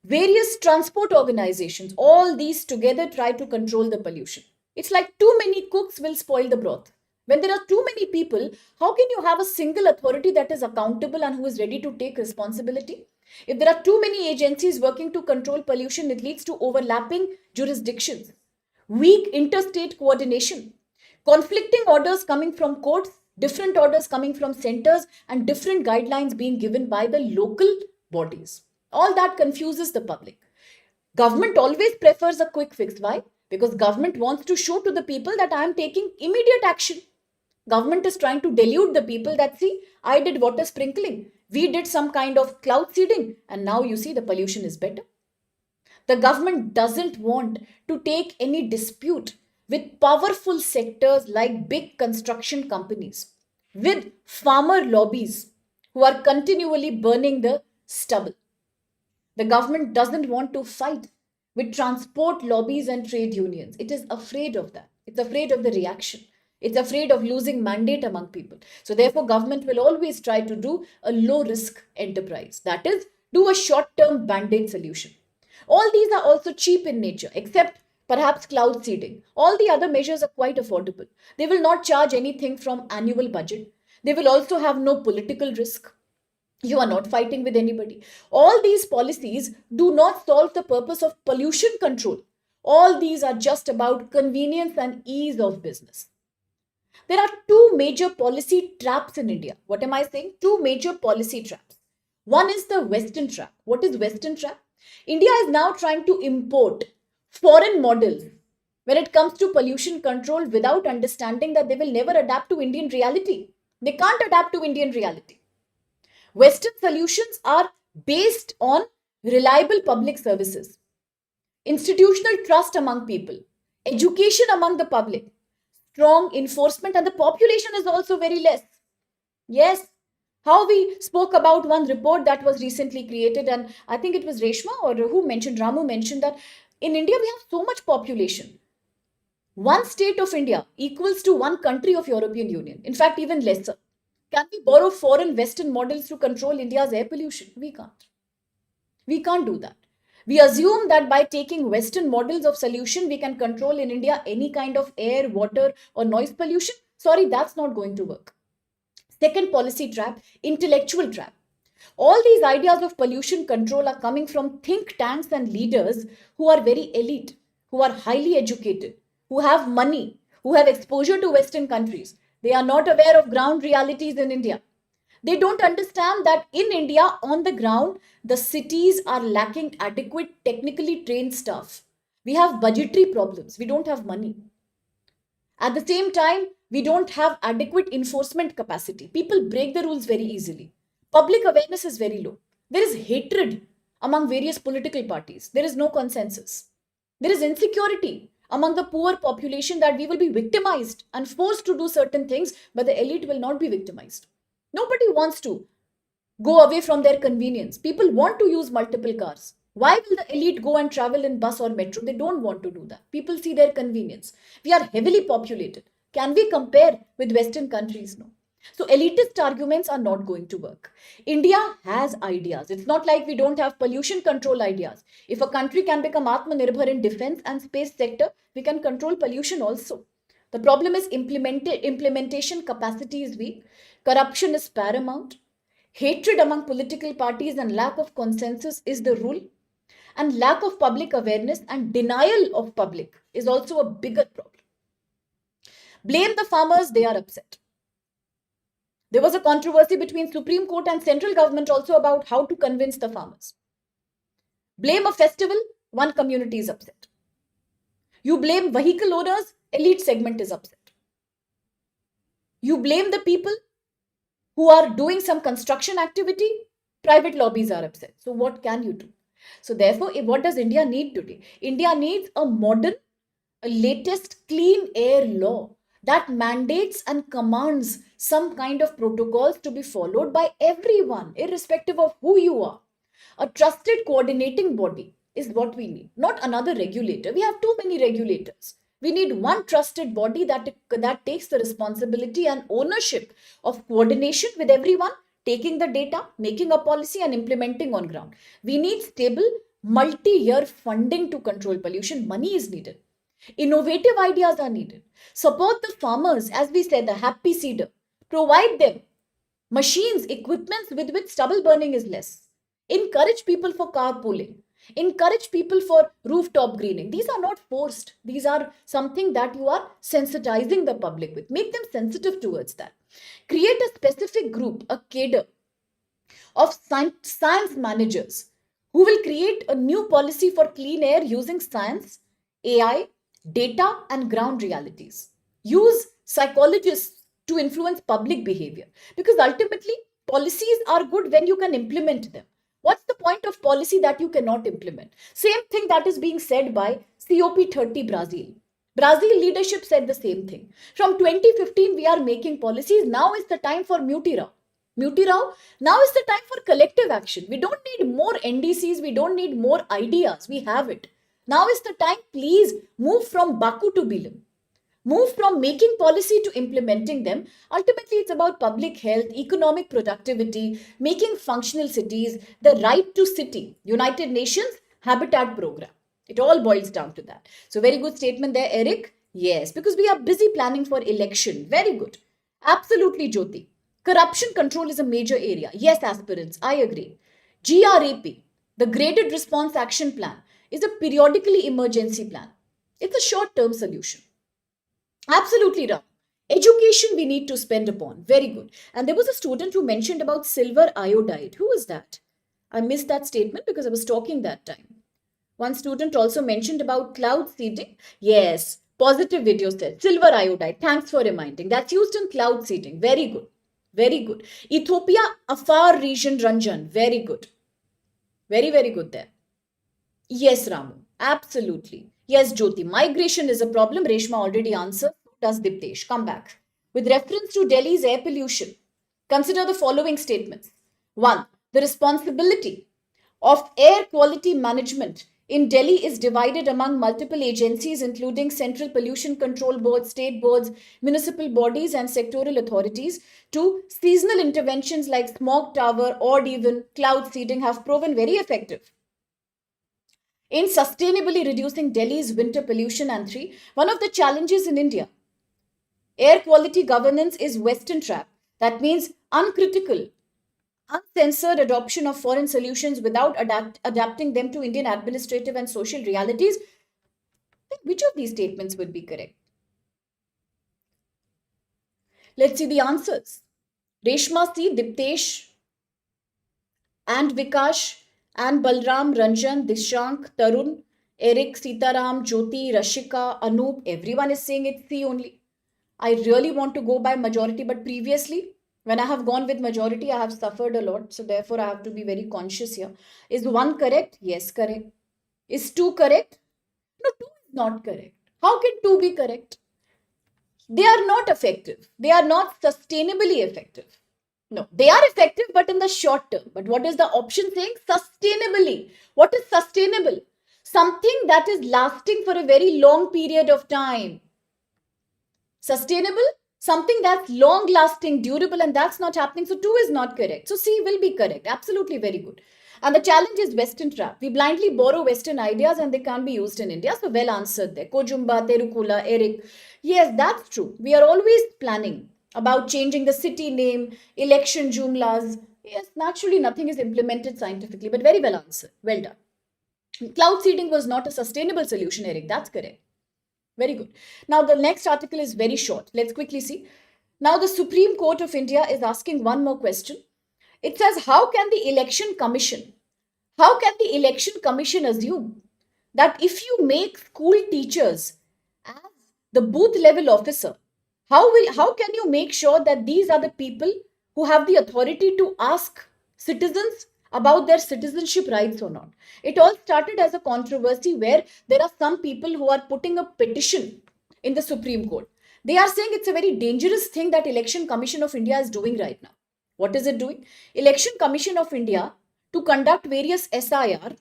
various transport organizations, all these together try to control the pollution. It's like too many cooks will spoil the broth. When there are too many people, how can you have a single authority that is accountable and who is ready to take responsibility? If there are too many agencies working to control pollution, it leads to overlapping jurisdictions, weak interstate coordination, conflicting orders coming from courts, different orders coming from centers, and different guidelines being given by the local bodies. All that confuses the public. Government always prefers a quick fix. Why? Because government wants to show to the people that I am taking immediate action. Government is trying to delude the people that, see, I did water sprinkling, we did some kind of cloud seeding, and now you see the pollution is better. The government doesn't want to take any dispute with powerful sectors like big construction companies, with farmer lobbies who are continually burning the stubble. The government doesn't want to fight with transport lobbies and trade unions. It is afraid of that. It's afraid of the reaction. It's afraid of losing mandate among people. So therefore, government will always try to do a low risk enterprise. That is, do a short-term band-aid solution. All these are also cheap in nature, except perhaps cloud seeding. All the other measures are quite affordable. They will not charge anything from annual budget. They will also have no political risk. You are not fighting with anybody. All these policies do not solve the purpose of pollution control. All these are just about convenience and ease of business. There are two major policy traps in India. What am I saying? Two major policy traps. One is the Western trap. What is Western trap? India is now trying to import foreign models when it comes to pollution control without understanding that they will never adapt to Indian reality. They can't adapt to Indian reality. Western solutions are based on reliable public services, institutional trust among people, education among the public, strong enforcement, and the population is also very less. Yes, how we spoke about one report that was recently created, and I think it was Reshma or who mentioned, Ramu mentioned that in India we have so much population. One state of India equals to one country of European Union. In fact, even lesser. Can we borrow foreign Western models to control India's air pollution? We can't. We can't do that. We assume that by taking Western models of solution, we can control in India any kind of air, water, or noise pollution. Sorry, that's not going to work. Second policy trap, intellectual trap. All these ideas of pollution control are coming from think tanks and leaders who are very elite, who are highly educated, who have money, who have exposure to Western countries. They are not aware of ground realities in India. They don't understand that in India, on the ground, the cities are lacking adequate technically trained staff. We have budgetary problems. We don't have money. At the same time, we don't have adequate enforcement capacity. People break the rules very easily. Public awareness is very low. There is hatred among various political parties. There is no consensus. There is insecurity among the poor population that we will be victimized and forced to do certain things, but the elite will not be victimized. Nobody wants to go away from their convenience. People want to use multiple cars. Why will the elite go and travel in bus or metro? They don't want to do that. People see their convenience. We are heavily populated. Can we compare with Western countries? No. So elitist arguments are not going to work. India has ideas. It's not like we don't have pollution control ideas. If a country can become Atmanirbhar in defense and space sector, we can control pollution also. The problem is implementation capacity is weak. Corruption is paramount. Hatred among political parties and lack of consensus is the rule. And lack of public awareness and denial of public is also a bigger problem. Blame the farmers, they are upset. There was a controversy between Supreme Court and central government also about how to convince the farmers. Blame a festival, one community is upset. You blame vehicle owners, elite segment is upset. You blame the people who are doing some construction activity, private lobbies are upset. So what can you do? So therefore, what does India need today? India needs a modern, a latest clean air law that mandates and commands some kind of protocols to be followed by everyone, irrespective of who you are. A trusted coordinating body is what we need, not another regulator. We have too many regulators. We need one trusted body that takes the responsibility and ownership of coordination with everyone, taking the data, making a policy and implementing on ground. We need stable, multi-year funding to control pollution. Money is needed. Innovative ideas are needed. Support the farmers, as we said, the happy seeder. Provide them machines, equipments with which stubble burning is less. Encourage people for carpooling. Encourage people for rooftop greening. These are not forced. These are something that you are sensitizing the public with. Make them sensitive towards that. Create a specific group, a cadre of science managers who will create a new policy for clean air using science, AI, data, and ground realities. Use psychologists to influence public behavior, because ultimately policies are good when you can implement them. What's the point of policy that you cannot implement? Same thing that is being said by COP30 Brazil. Brazil leadership said the same thing. From 2015, we are making policies. Now is the time for Mutirao. Mutirao, now is the time for collective action. We don't need more NDCs. We don't need more ideas. We have it. Now is the time, please move from Baku to Bilim. Move from making policy to implementing them. Ultimately, it's about public health, economic productivity, making functional cities, the right to city, United Nations Habitat Program. It all boils down to that. So very good statement there, Eric. Yes, because we are busy planning for election. Very good. Absolutely, Jyoti. Corruption control is a major area. Yes, aspirants, I agree. GRAP, the Graded Response Action Plan, is a periodically emergency plan. It's a short-term solution. Absolutely, Ram. Education we need to spend upon. Very good. And there was a student who mentioned about silver iodide. Who was that? I missed that statement because I was talking that time. One student also mentioned about cloud seeding. Yes, positive video said. Silver iodide. Thanks for reminding. That's used in cloud seeding. Very good. Very good. Ethiopia, Afar region, Ranjan. Very good. Very, very good there. Yes, Ramu. Absolutely. Yes, Jyoti. Migration is a problem. Reshma already answered. Does Diptesh. Come back. With reference to Delhi's air pollution, consider the following statements. 1. The responsibility of air quality management in Delhi is divided among multiple agencies, including Central Pollution Control Board, state boards, municipal bodies, and sectoral authorities. 2. Seasonal interventions like smog tower, odd even, cloud seeding have proven very effective in sustainably reducing Delhi's winter pollution. And 3. One of the challenges in India air quality governance is Western trap. That means uncritical uncensored adoption of foreign solutions without adapting them to Indian administrative and social realities. Which of these statements would be correct? Let's see the answers. Reshma C, Diptesh, and Vikash, and Balram, Ranjan, Dishank, Tarun, Eric, Sitaram, Jyoti, Rashika, Anoop, everyone is saying it's C only. I really want to go by majority, but previously, when I have gone with majority, I have suffered a lot. So therefore, I have to be very conscious here. Is 1 correct? Yes, correct. Is 2 correct? No, 2 is not correct. How can 2 be correct? They are not effective. They are not sustainably effective. No, they are effective, but in the short term. But what is the option saying? Sustainably. What is sustainable? Something that is lasting for a very long period of time. Sustainable, something that's long lasting, durable, and that's not happening. So 2 is not correct. So C will be correct. Absolutely very good. And the challenge is Western trap. We blindly borrow Western ideas and they can't be used in India. So well answered there. Kojumba, Terukula, Eric. Yes, that's true. We are always planning about changing the city name, election jumlas. Yes, naturally nothing is implemented scientifically, but very well answered. Well done. Cloud seeding was not a sustainable solution, Eric. That's correct. Very good. Now, the next article is very short. Let's quickly see. Now, the Supreme Court of India is asking one more question. It says, how can the Election Commission assume that if you make school teachers as the booth level officer, how can you make sure that these are the people who have the authority to ask citizens about their citizenship rights or not? It all started as a controversy where there are some people who are putting a petition in the Supreme Court. They are saying it's a very dangerous thing that Election Commission of India is doing right now. What is it doing? Election Commission of India, to conduct various SIR,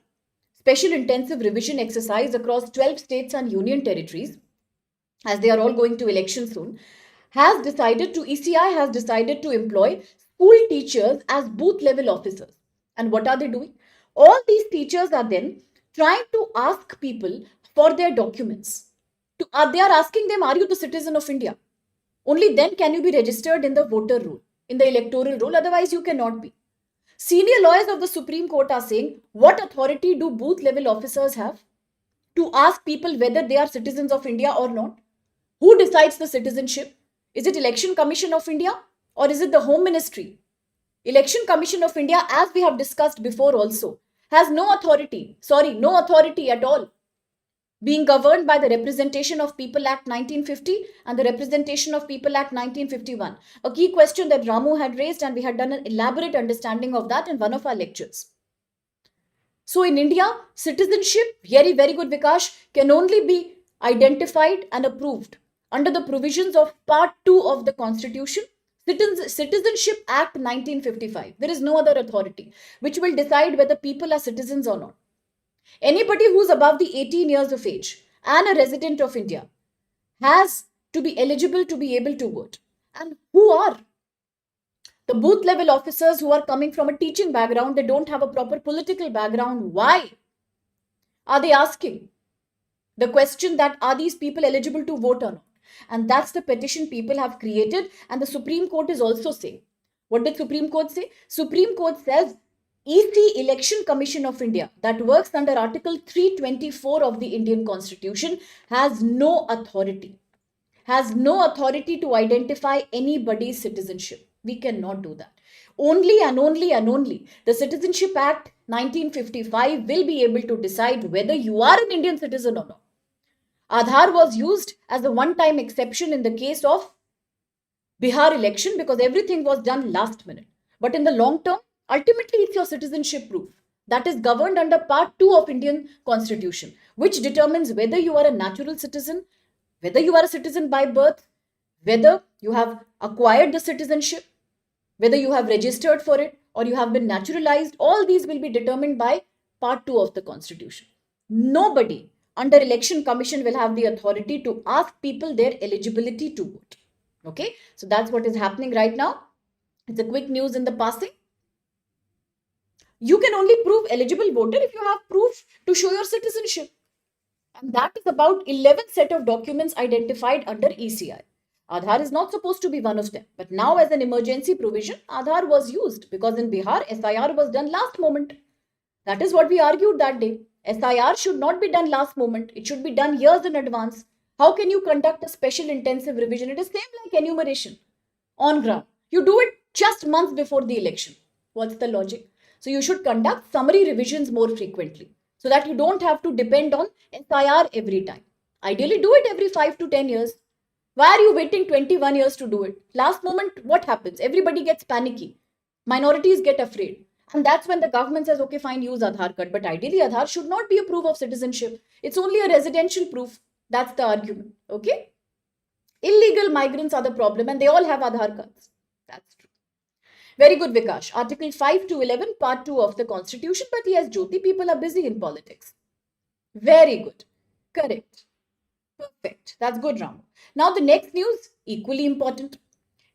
special intensive revision exercise, across 12 states and union territories, as they are all going to election soon, ECI has decided to employ school teachers as booth level officers. And what are they doing? All these teachers are then trying to ask people for their documents. They are asking them, are you the citizen of India? Only then can you be registered in the voter roll, in the electoral roll. Otherwise, you cannot be. Senior lawyers of the Supreme Court are saying, what authority do booth level officers have to ask people whether they are citizens of India or not? Who decides the citizenship? Is it Election Commission of India or is it the Home Ministry? Election Commission of India, as we have discussed before also, has no authority at all, being governed by the Representation of People Act 1950 and the Representation of People Act 1951. A key question that Ramu had raised, and we had done an elaborate understanding of that in one of our lectures. So in India, citizenship, very, very good Vikash, can only be identified and approved under the provisions of Part 2 of the Constitution, Citizenship Act 1955. There is no other authority which will decide whether people are citizens or not. Anybody who's above the 18 years of age and a resident of India has to be eligible to be able to vote. And who are the booth level officers who are coming from a teaching background? They don't have a proper political background. Why are they asking the question that are these people eligible to vote or not? And that's the petition people have created. And the Supreme Court is also saying, what did Supreme Court say? Supreme Court says EC, Election Commission of India, that works under Article 324 of the Indian Constitution, has no authority to identify anybody's citizenship. We cannot do that. Only and only the Citizenship Act 1955 will be able to decide whether you are an Indian citizen or not. Aadhaar was used as a one-time exception in the case of Bihar election because everything was done last minute. But in the long term, ultimately it's your citizenship proof that is governed under Part 2 of Indian Constitution, which determines whether you are a natural citizen, whether you are a citizen by birth, whether you have acquired the citizenship, whether you have registered for it or you have been naturalized. All these will be determined by Part 2 of the Constitution. Nobody under Election Commission will have the authority to ask people their eligibility to vote. Okay, so that's what is happening right now. It's a quick news in the passing. You can only prove eligible voter if you have proof to show your citizenship. And that is about 11 set of documents identified under ECI. Aadhaar is not supposed to be one of them. But now, as an emergency provision, Aadhaar was used because in Bihar, SIR was done last moment. That is what we argued that day. SIR should not be done last moment. It should be done years in advance. How can you conduct a special intensive revision? It is same like enumeration on ground. You do it just months before the election. What's the logic? So you should conduct summary revisions more frequently so that you don't have to depend on SIR every time. Ideally, do it every 5 to 10 years. Why are you waiting 21 years to do it? Last moment, what happens? Everybody gets panicky. Minorities get afraid. And that's when the government says, okay, fine, use Aadhaar card. But ideally, Aadhaar should not be a proof of citizenship. It's only a residential proof. That's the argument. Okay? Illegal migrants are the problem and they all have Aadhaar cards. That's true. Very good, Vikash. Article 5 to 11, part 2 of the Constitution. But yes, Jyoti, people are busy in politics. Very good. Correct. Perfect. That's good, Ram. Now, the next news, equally important.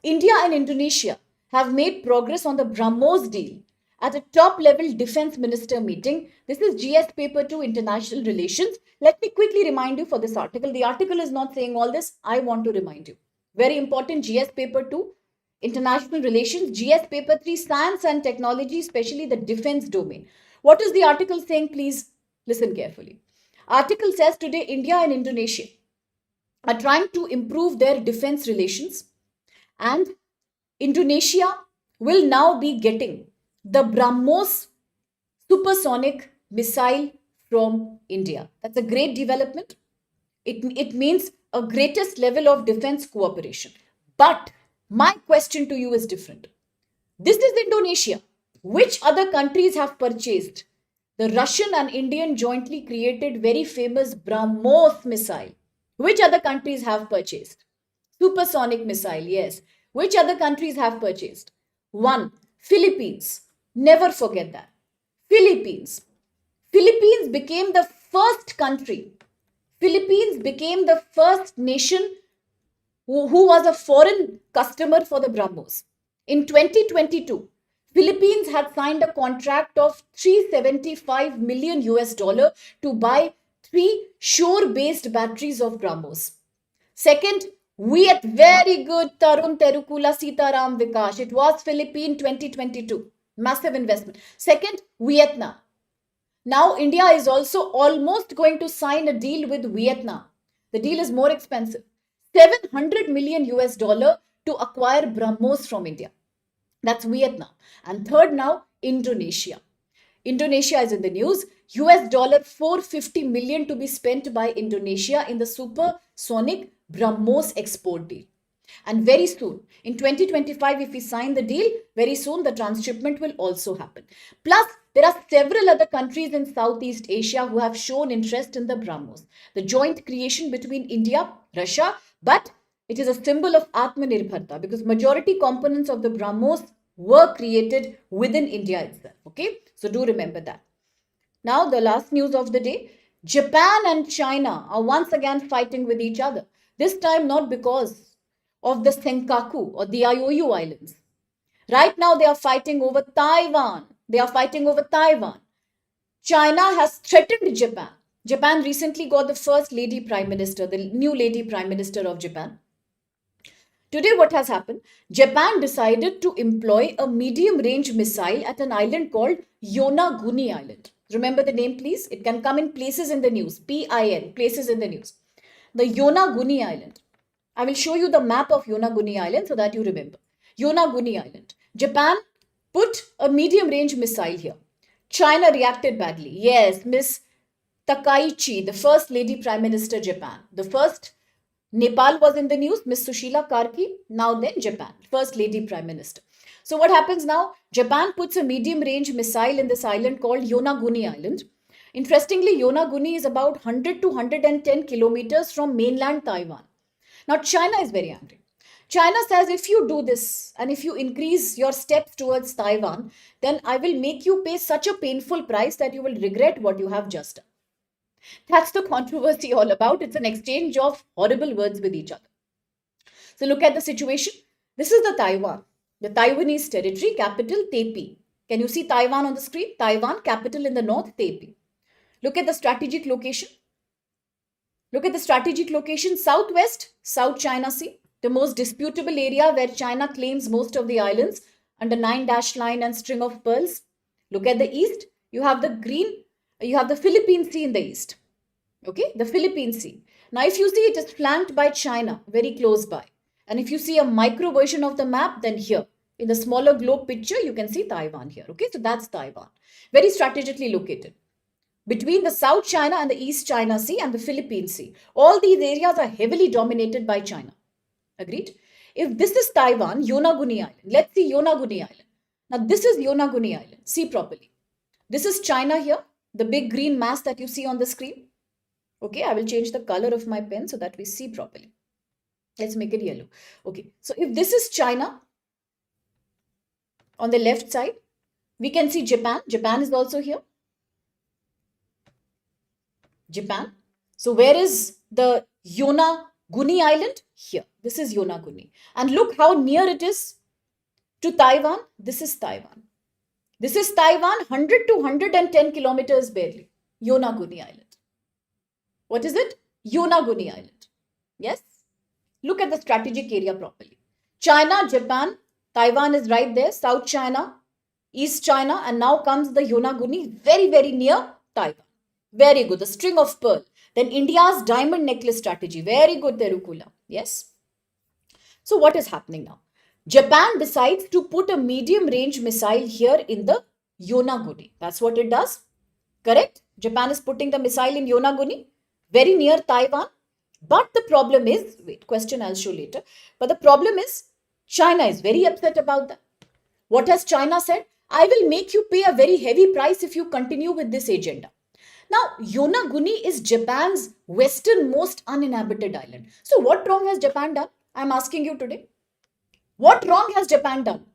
India and Indonesia have made progress on the BrahMos deal at a top-level defense minister meeting. This is GS Paper 2, International Relations. Let me quickly remind you for this article. The article is not saying all this. I want to remind you. Very important, GS Paper 2, International Relations, GS Paper 3, Science and Technology, especially the defense domain. What is the article saying? Please listen carefully. Article says today India and Indonesia are trying to improve their defense relations, and Indonesia will now be getting the BrahMos supersonic missile from India. That's a great development. It means a greatest level of defense cooperation. But my question to you is different. This is Indonesia. Which other countries have purchased the Russian and Indian jointly created very famous BrahMos missile? Which other countries have purchased? Supersonic missile, yes. Which other countries have purchased? 1. Philippines. Never forget that. Philippines. Philippines became the first country. Philippines became the first nation who was a foreign customer for the BrahMos. In 2022, Philippines had signed a contract of $375 million to buy 3 shore-based batteries of BrahMos. Second, very good, Tarun Terukula Sitaram Vikash. It was Philippines 2022. Massive investment. Second, Vietnam. Now India is also almost going to sign a deal with Vietnam. The deal is more expensive. $700 million to acquire BrahMos from India. That's Vietnam. And third now, Indonesia. Indonesia is in the news. $450 million to be spent by Indonesia in the supersonic BrahMos export deal. And very soon, in 2025, if we sign the deal, very soon the transshipment will also happen. Plus, there are several other countries in Southeast Asia who have shown interest in the BrahMos. The joint creation between India, Russia, but it is a symbol of Atmanirbharta because majority components of the BrahMos were created within India itself. Okay, so do remember that. Now, the last news of the day, Japan and China are once again fighting with each other. This time not because of the Senkaku or the IOU Islands. Right now, they are fighting over Taiwan. China has threatened Japan. Japan recently got the first lady prime minister, the new lady prime minister of Japan. Today, what has happened? Japan decided to employ a medium-range missile at an island called Yonaguni Island. Remember the name, please? It can come in places in the news. PIN, places in the news. The Yonaguni Island. I will show you the map of Yonaguni Island so that you remember. Yonaguni Island. Japan put a medium-range missile here. China reacted badly. Yes, Miss Takaichi, the first lady prime minister Japan. The first, Nepal was in the news, Miss Sushila Karki. Now then Japan, first lady prime minister. So what happens now? Japan puts a medium-range missile in this island called Yonaguni Island. Interestingly, Yonaguni is about 100 to 110 kilometers from mainland Taiwan. Now, China is very angry. China says, if you do this and if you increase your steps towards Taiwan, then I will make you pay such a painful price that you will regret what you have just done. That's the controversy all about. It's an exchange of horrible words with each other. So look at the situation. This is the Taiwan, the Taiwanese territory, capital Taipei. Can you see Taiwan on the screen? Taiwan, capital in the north, Taipei. Look at the strategic location. Look at the strategic location, southwest, South China Sea. the most disputable area where China claims most of the islands under 9-line and string of pearls. Look at the east. You have the green, you have the Philippine Sea in the east. Okay, the Philippine Sea. Now, if you see, it is flanked by China, very close by. And if you see a micro version of the map, then here, in the smaller globe picture, you can see Taiwan here. Okay, so that's Taiwan. Very strategically located between the South China and the East China Sea and the Philippine Sea. All these areas are heavily dominated by China. Agreed? If this is Taiwan, Yonaguni Island. Let's see Yonaguni Island. Now, this is Yonaguni Island. See properly. This is China here, the big green mass that you see on the screen. Okay, I will change the color of my pen so that we see properly. Let's make it yellow. Okay, so if this is China, on the left side, we can see Japan. Japan is also here. Japan. So where is the Yonaguni Island? Here. This is Yonaguni. And look how near it is to Taiwan. This is Taiwan. This is Taiwan, 100 to 110 kilometers barely. Yonaguni Island. What is it? Yonaguni Island. Yes? Look at the strategic area properly. China, Japan, Taiwan is right there. South China, East China, and now comes the Yonaguni, very, very near Taiwan. Very good. The string of pearl. Then India's diamond necklace strategy. Very good, Terukula. Yes? So what is happening now? Japan decides to put a medium range missile here in the Yonaguni. That's what it does. Correct? Japan is putting the missile in Yonaguni, very near Taiwan. But the problem is, wait, question I'll show later. But the problem is, China is very upset about that. What has China said? I will make you pay a very heavy price if you continue with this agenda. Now, Yonaguni is Japan's westernmost uninhabited island. So what wrong has Japan done? I'm asking you today. What wrong has Japan done?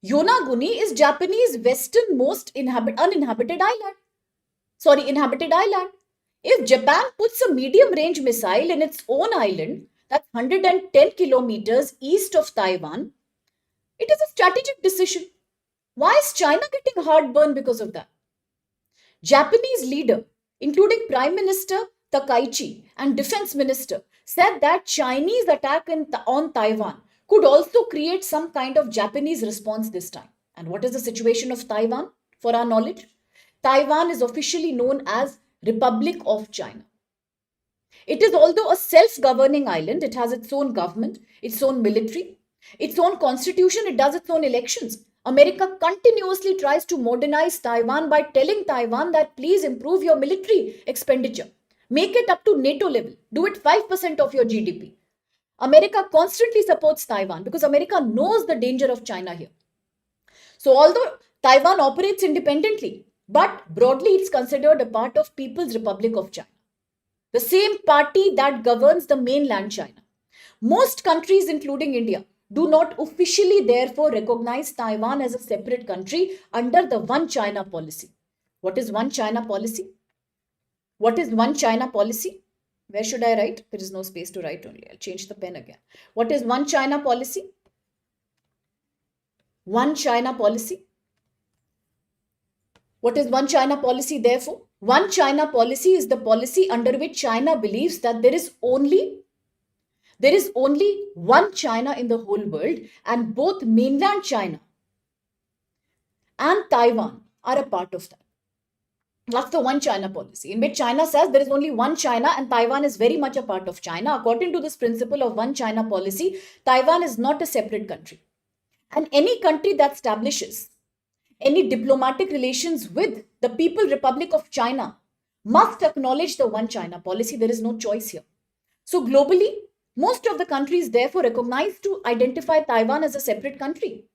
Yonaguni is Japanese westernmost inhabited island. If Japan puts a medium range missile in its own island, that's 110 kilometers east of Taiwan, it is a strategic decision. Why is China getting heartburn because of that? Japanese leader, including Prime Minister Takaichi and Defense Minister, said that Chinese attack on Taiwan could also create some kind of Japanese response this time. And what is the situation of Taiwan? For our knowledge, Taiwan is officially known as Republic of China. It is although a self-governing island, it has its own government, its own military, its own constitution, it does its own elections. America continuously tries to modernize Taiwan by telling Taiwan that please improve your military expenditure. Make it up to NATO level. Do it 5% of your GDP. America constantly supports Taiwan because America knows the danger of China here. So although Taiwan operates independently, but broadly it's considered a part of People's Republic of China, the same party that governs the mainland China. Most countries, including India, do not officially therefore recognize Taiwan as a separate country under the One China policy. What is One China policy? What is One China policy? Where should I write? There is no space to write only. I'll change the pen again. What is One China policy? One China policy. What is One China policy therefore? One China policy is the policy under which China believes that there is only one China in the whole world, and both mainland China and Taiwan are a part of that. That's the One China policy, in which China says there is only one China and Taiwan is very much a part of China. According to this principle of One China policy, Taiwan is not a separate country. And any country that establishes any diplomatic relations with the People's Republic of China must acknowledge the One China policy. There is no choice here. So globally, most of the countries therefore recognize to identify Taiwan as a separate country.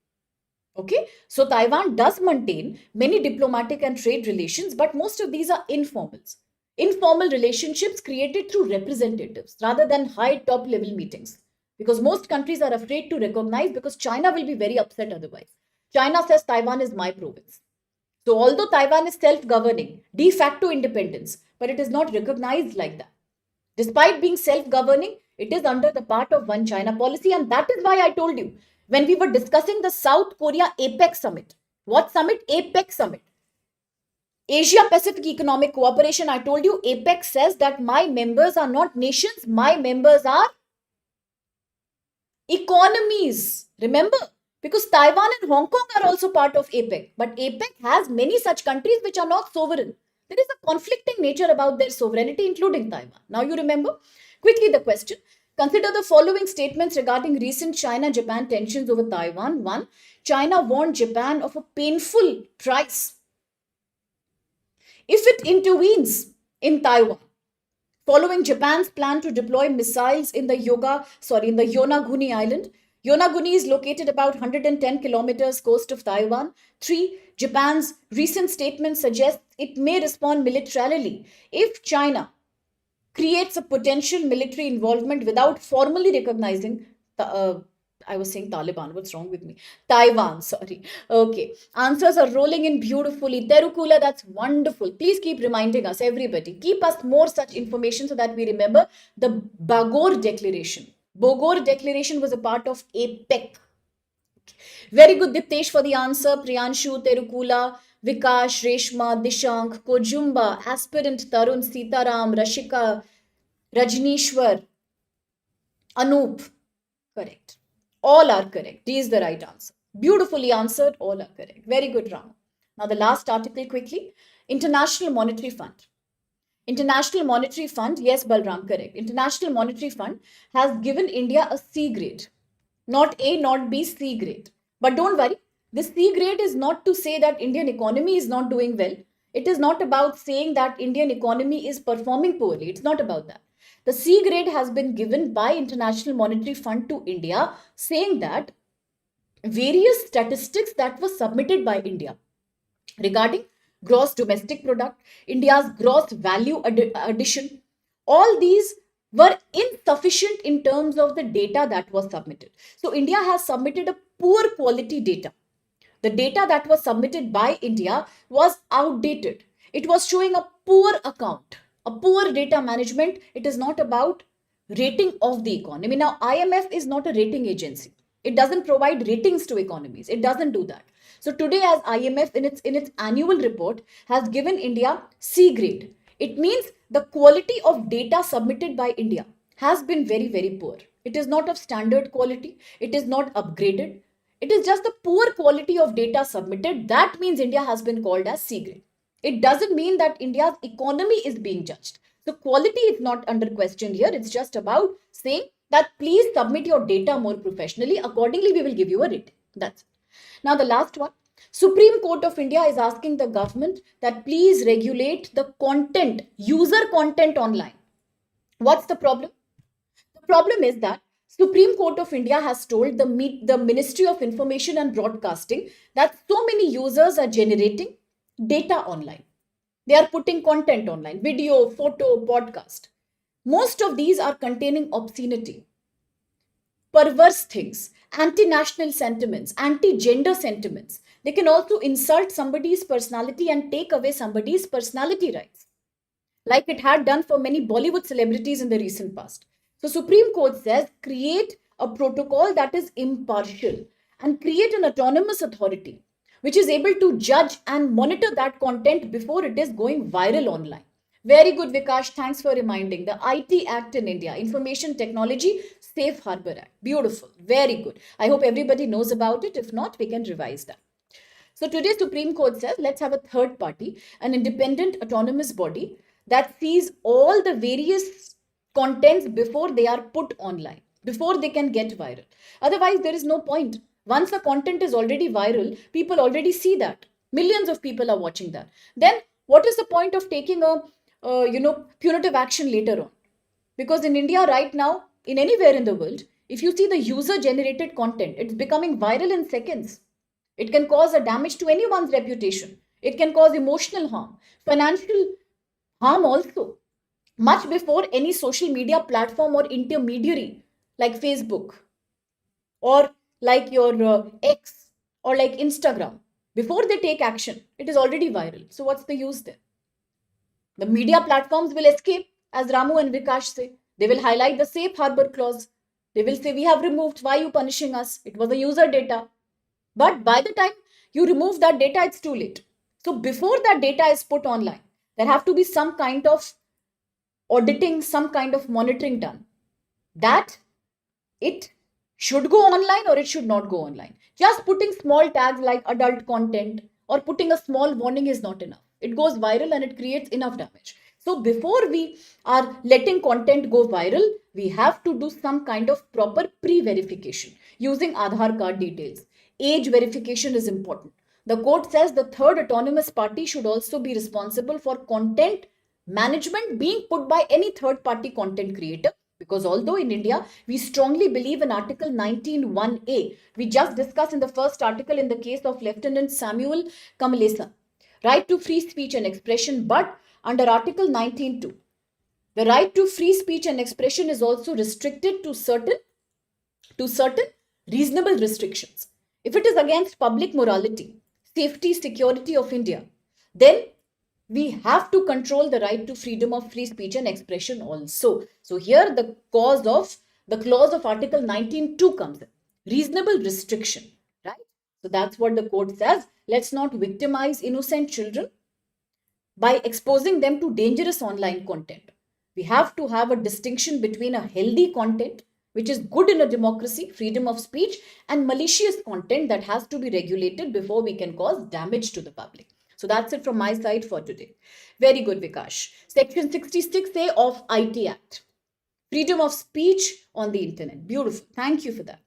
Okay, so Taiwan does maintain many diplomatic and trade relations, but most of these are informals. Informal relationships created through representatives rather than high top level meetings. Because most countries are afraid to recognize because China will be very upset otherwise. China says Taiwan is my province. So although Taiwan is self-governing, de facto independence, but it is not recognized like that. Despite being self-governing, it is under the part of One China policy, and that is why I told you when we were discussing the South Korea APEC summit. What summit? APEC summit. Asia Pacific Economic Cooperation. I told you APEC says that my members are not nations, my members are economies. Remember? Because Taiwan and Hong Kong are also part of APEC. But APEC has many such countries which are not sovereign. There is a conflicting nature about their sovereignty, including Taiwan. Now you remember? Quickly the question. Consider the following statements regarding recent China-Japan tensions over Taiwan. 1. China warned Japan of a painful price if it intervenes in Taiwan, following Japan's plan to deploy missiles in the Yonaguni Island. Yonaguni is located about 110 kilometers coast of Taiwan. 3. Japan's recent statement suggests it may respond militarily if China creates a potential military involvement without formally recognizing I was saying Taliban. What's wrong with me? Taiwan, sorry. Okay. Answers are rolling in beautifully. Terukula, that's wonderful. Please keep reminding us, everybody. Keep us more such information so that we remember the Bagor Declaration. Bogor Declaration was a part of APEC. Very good, Diptesh, for the answer. Priyanshu, Terukula, Vikash, Reshma, Dishank, Kojumba, Aspirant, Tarun, Sitaram, Rashika, Rajnishwar, Anoop. Correct. All are correct. D is the right answer. Beautifully answered. All are correct. Very good, Ram. Now, the last article quickly. International Monetary Fund. International Monetary Fund, yes, Balram, correct. International Monetary Fund has given India a C grade. Not A, not B, C grade. But don't worry, this C grade is not to say that Indian economy is not doing well. It is not about saying that Indian economy is performing poorly. It's not about that. The C grade has been given by International Monetary Fund to India, saying that various statistics that were submitted by India regarding gross domestic product, India's gross value addition, all these were insufficient in terms of the data that was submitted. So India has submitted a poor quality data. The data that was submitted by India was outdated. It was showing a poor account, a poor data management. It is not about rating of the economy. Now, IMF is not a rating agency. It doesn't provide ratings to economies. It doesn't do that. So today, as IMF in its annual report has given India C grade, it means the quality of data submitted by India has been very, very poor. It is not of standard quality. It is not upgraded. It is just the poor quality of data submitted. That means India has been called as C grade. It doesn't mean that India's economy is being judged. So quality is not under question here. It's just about saying that please submit your data more professionally. Accordingly, we will give you a rating. That's it. Now the last one. Supreme Court of India is asking the government that please regulate the content, user content online. What's the problem? The problem is that Supreme Court of India has told the Ministry of Information and Broadcasting that so many users are generating data online. They are putting content online, video, photo, podcast. Most of these are containing obscenity, perverse things, anti-national sentiments, anti-gender sentiments. They can also insult somebody's personality and take away somebody's personality rights, like it had done for many Bollywood celebrities in the recent past. So Supreme Court says create a protocol that is impartial and create an autonomous authority which is able to judge and monitor that content before it is going viral online. Very good, Vikash. Thanks for reminding. The IT Act in India, Information Technology Safe Harbor Act. Beautiful. Very good. I hope everybody knows about it. If not, we can revise that. So today's Supreme Court says let's have a third party, an independent autonomous body that sees all the various contents before they are put online, before they can get viral. Otherwise, there is no point. Once the content is already viral, people already see that. Millions of people are watching that. Then what is the point of taking a punitive action later on? Because in India right now, in anywhere in the world, if you see the user generated content, it's becoming viral in seconds. It can cause a damage to anyone's reputation. It can cause emotional harm, financial harm also, much before any social media platform or intermediary like Facebook or like your X or like Instagram. Before they take action, it is already viral. So what's the use there? The media platforms will escape, as Ramu and Vikash say. They will highlight the safe harbor clause. They will say, we have removed, why are you punishing us? It was a user data. But by the time you remove that data, it's too late. So before that data is put online, there have to be some kind of auditing, some kind of monitoring done. That it should go online or it should not go online. Just putting small tags like adult content or putting a small warning is not enough. It goes viral and it creates enough damage. So before we are letting content go viral, we have to do some kind of proper pre-verification using Aadhaar card details. Age verification is important. The court says the third autonomous party should also be responsible for content management being put by any third party content creator, because although in India we strongly believe in Article 19(1)(a), we just discussed in the first article in the case of Lieutenant Samuel Kamalesa, right to free speech and expression, but under Article 19(2), the right to free speech and expression is also restricted to certain reasonable restrictions. If it is against public morality, safety, security of India, then we have to control the right to freedom of free speech and expression also. So here the clause of Article 19(2) comes in. Reasonable restriction, right? So that's what the court says. Let's not victimize innocent children by exposing them to dangerous online content. We have to have a distinction between a healthy content, which is good in a democracy, freedom of speech, and malicious content that has to be regulated before we can cause damage to the public. So that's it from my side for today. Very good, Vikash. Section 66A of IT Act. Freedom of speech on the internet. Beautiful. Thank you for that.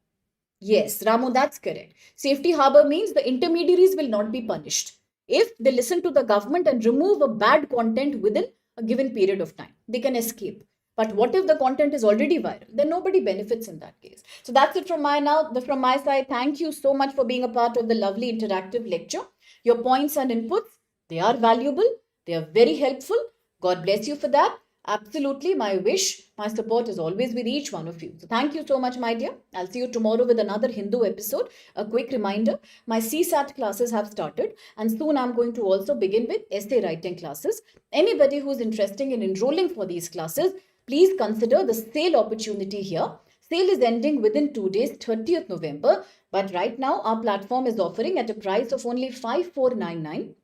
Yes, Ramu, that's correct. Safety harbor means the intermediaries will not be punished if they listen to the government and remove a bad content within a given period of time. They can escape. But what if the content is already viral? Then nobody benefits in that case. So that's it from my side. Thank you so much for being a part of the lovely interactive lecture. Your points and inputs, they are valuable. They are very helpful. God bless you for that. Absolutely, my wish, my support is always with each one of you. So thank you so much, my dear. I'll see you tomorrow with another Hindu episode. A quick reminder, my CSAT classes have started and soon I'm going to also begin with essay writing classes. Anybody who's interested in enrolling for these classes, please consider the sale opportunity here. Sale is ending within 2 days, 30th November. But right now, our platform is offering at a price of only 5499.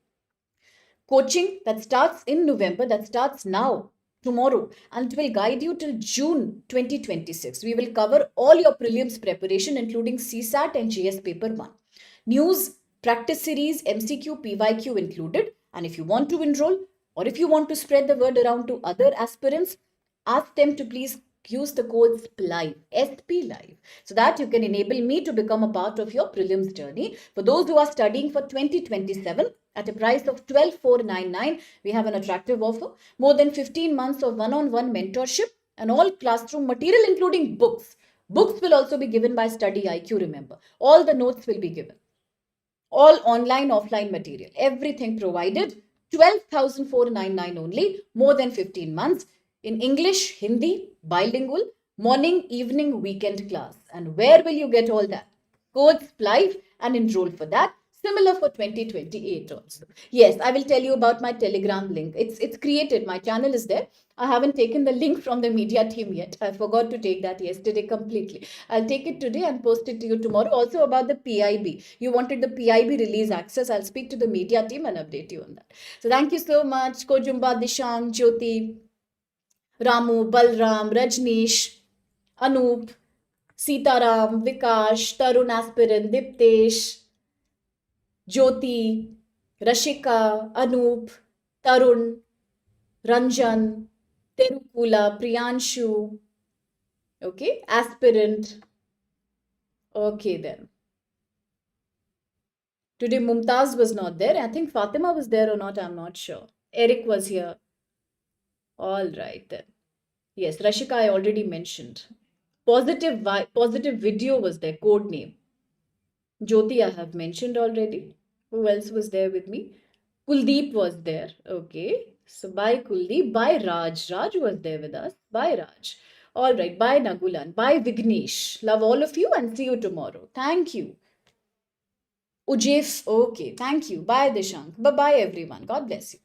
Coaching that starts in November, that starts now, tomorrow, and it will guide you till June 2026. We will cover all your prelims preparation, including CSAT and GS paper 1. News, practice series, MCQ, PYQ included. And if you want to enroll or if you want to spread the word around to other aspirants, ask them to please use the code SPLIVE, SP Live, so that you can enable me to become a part of your prelims journey. For those who are studying for 2027, at a price of 12,499, we have an attractive offer. More than 15 months of one-on-one mentorship and all classroom material, including books. Books will also be given by StudyIQ, remember. All the notes will be given. All online, offline material. Everything provided. 12,499 only. More than 15 months. In English, Hindi, bilingual, morning, evening, weekend class. And where will you get all that? Code SPLIVE and enroll for that. Similar for 2028 also. Yes, I will tell you about my Telegram link. It's created. My channel is there. I haven't taken the link from the media team yet. I forgot to take that yesterday completely. I'll take it today and post it to you tomorrow. Also about the PIB. You wanted the PIB release access. I'll speak to the media team and update you on that. So thank you so much. Kojumba, Dishang, Jyoti, Ramu, Balram, Rajneesh, Anoop, Sitaram, Vikash, Tarun Aspirant, Diptesh, Jyoti, Rashika, Anoop, Tarun, Ranjan, Terukula, Priyanshu, okay, aspirant. Okay then. Today Mumtaz was not there. I think Fatima was there or not, I'm not sure. Eric was here. All right then. Yes, Rashika I already mentioned. Positive video was there, code name. Jyoti I have mentioned already. Who else was there with me? Kuldeep was there. Okay. So bye Kuldeep. Bye Raj. Raj was there with us. Bye Raj. All right. Bye Nagulan. Bye Vignesh. Love all of you and see you tomorrow. Thank you. Ujif. Okay. Thank you. Bye Dishank. Bye bye everyone. God bless you.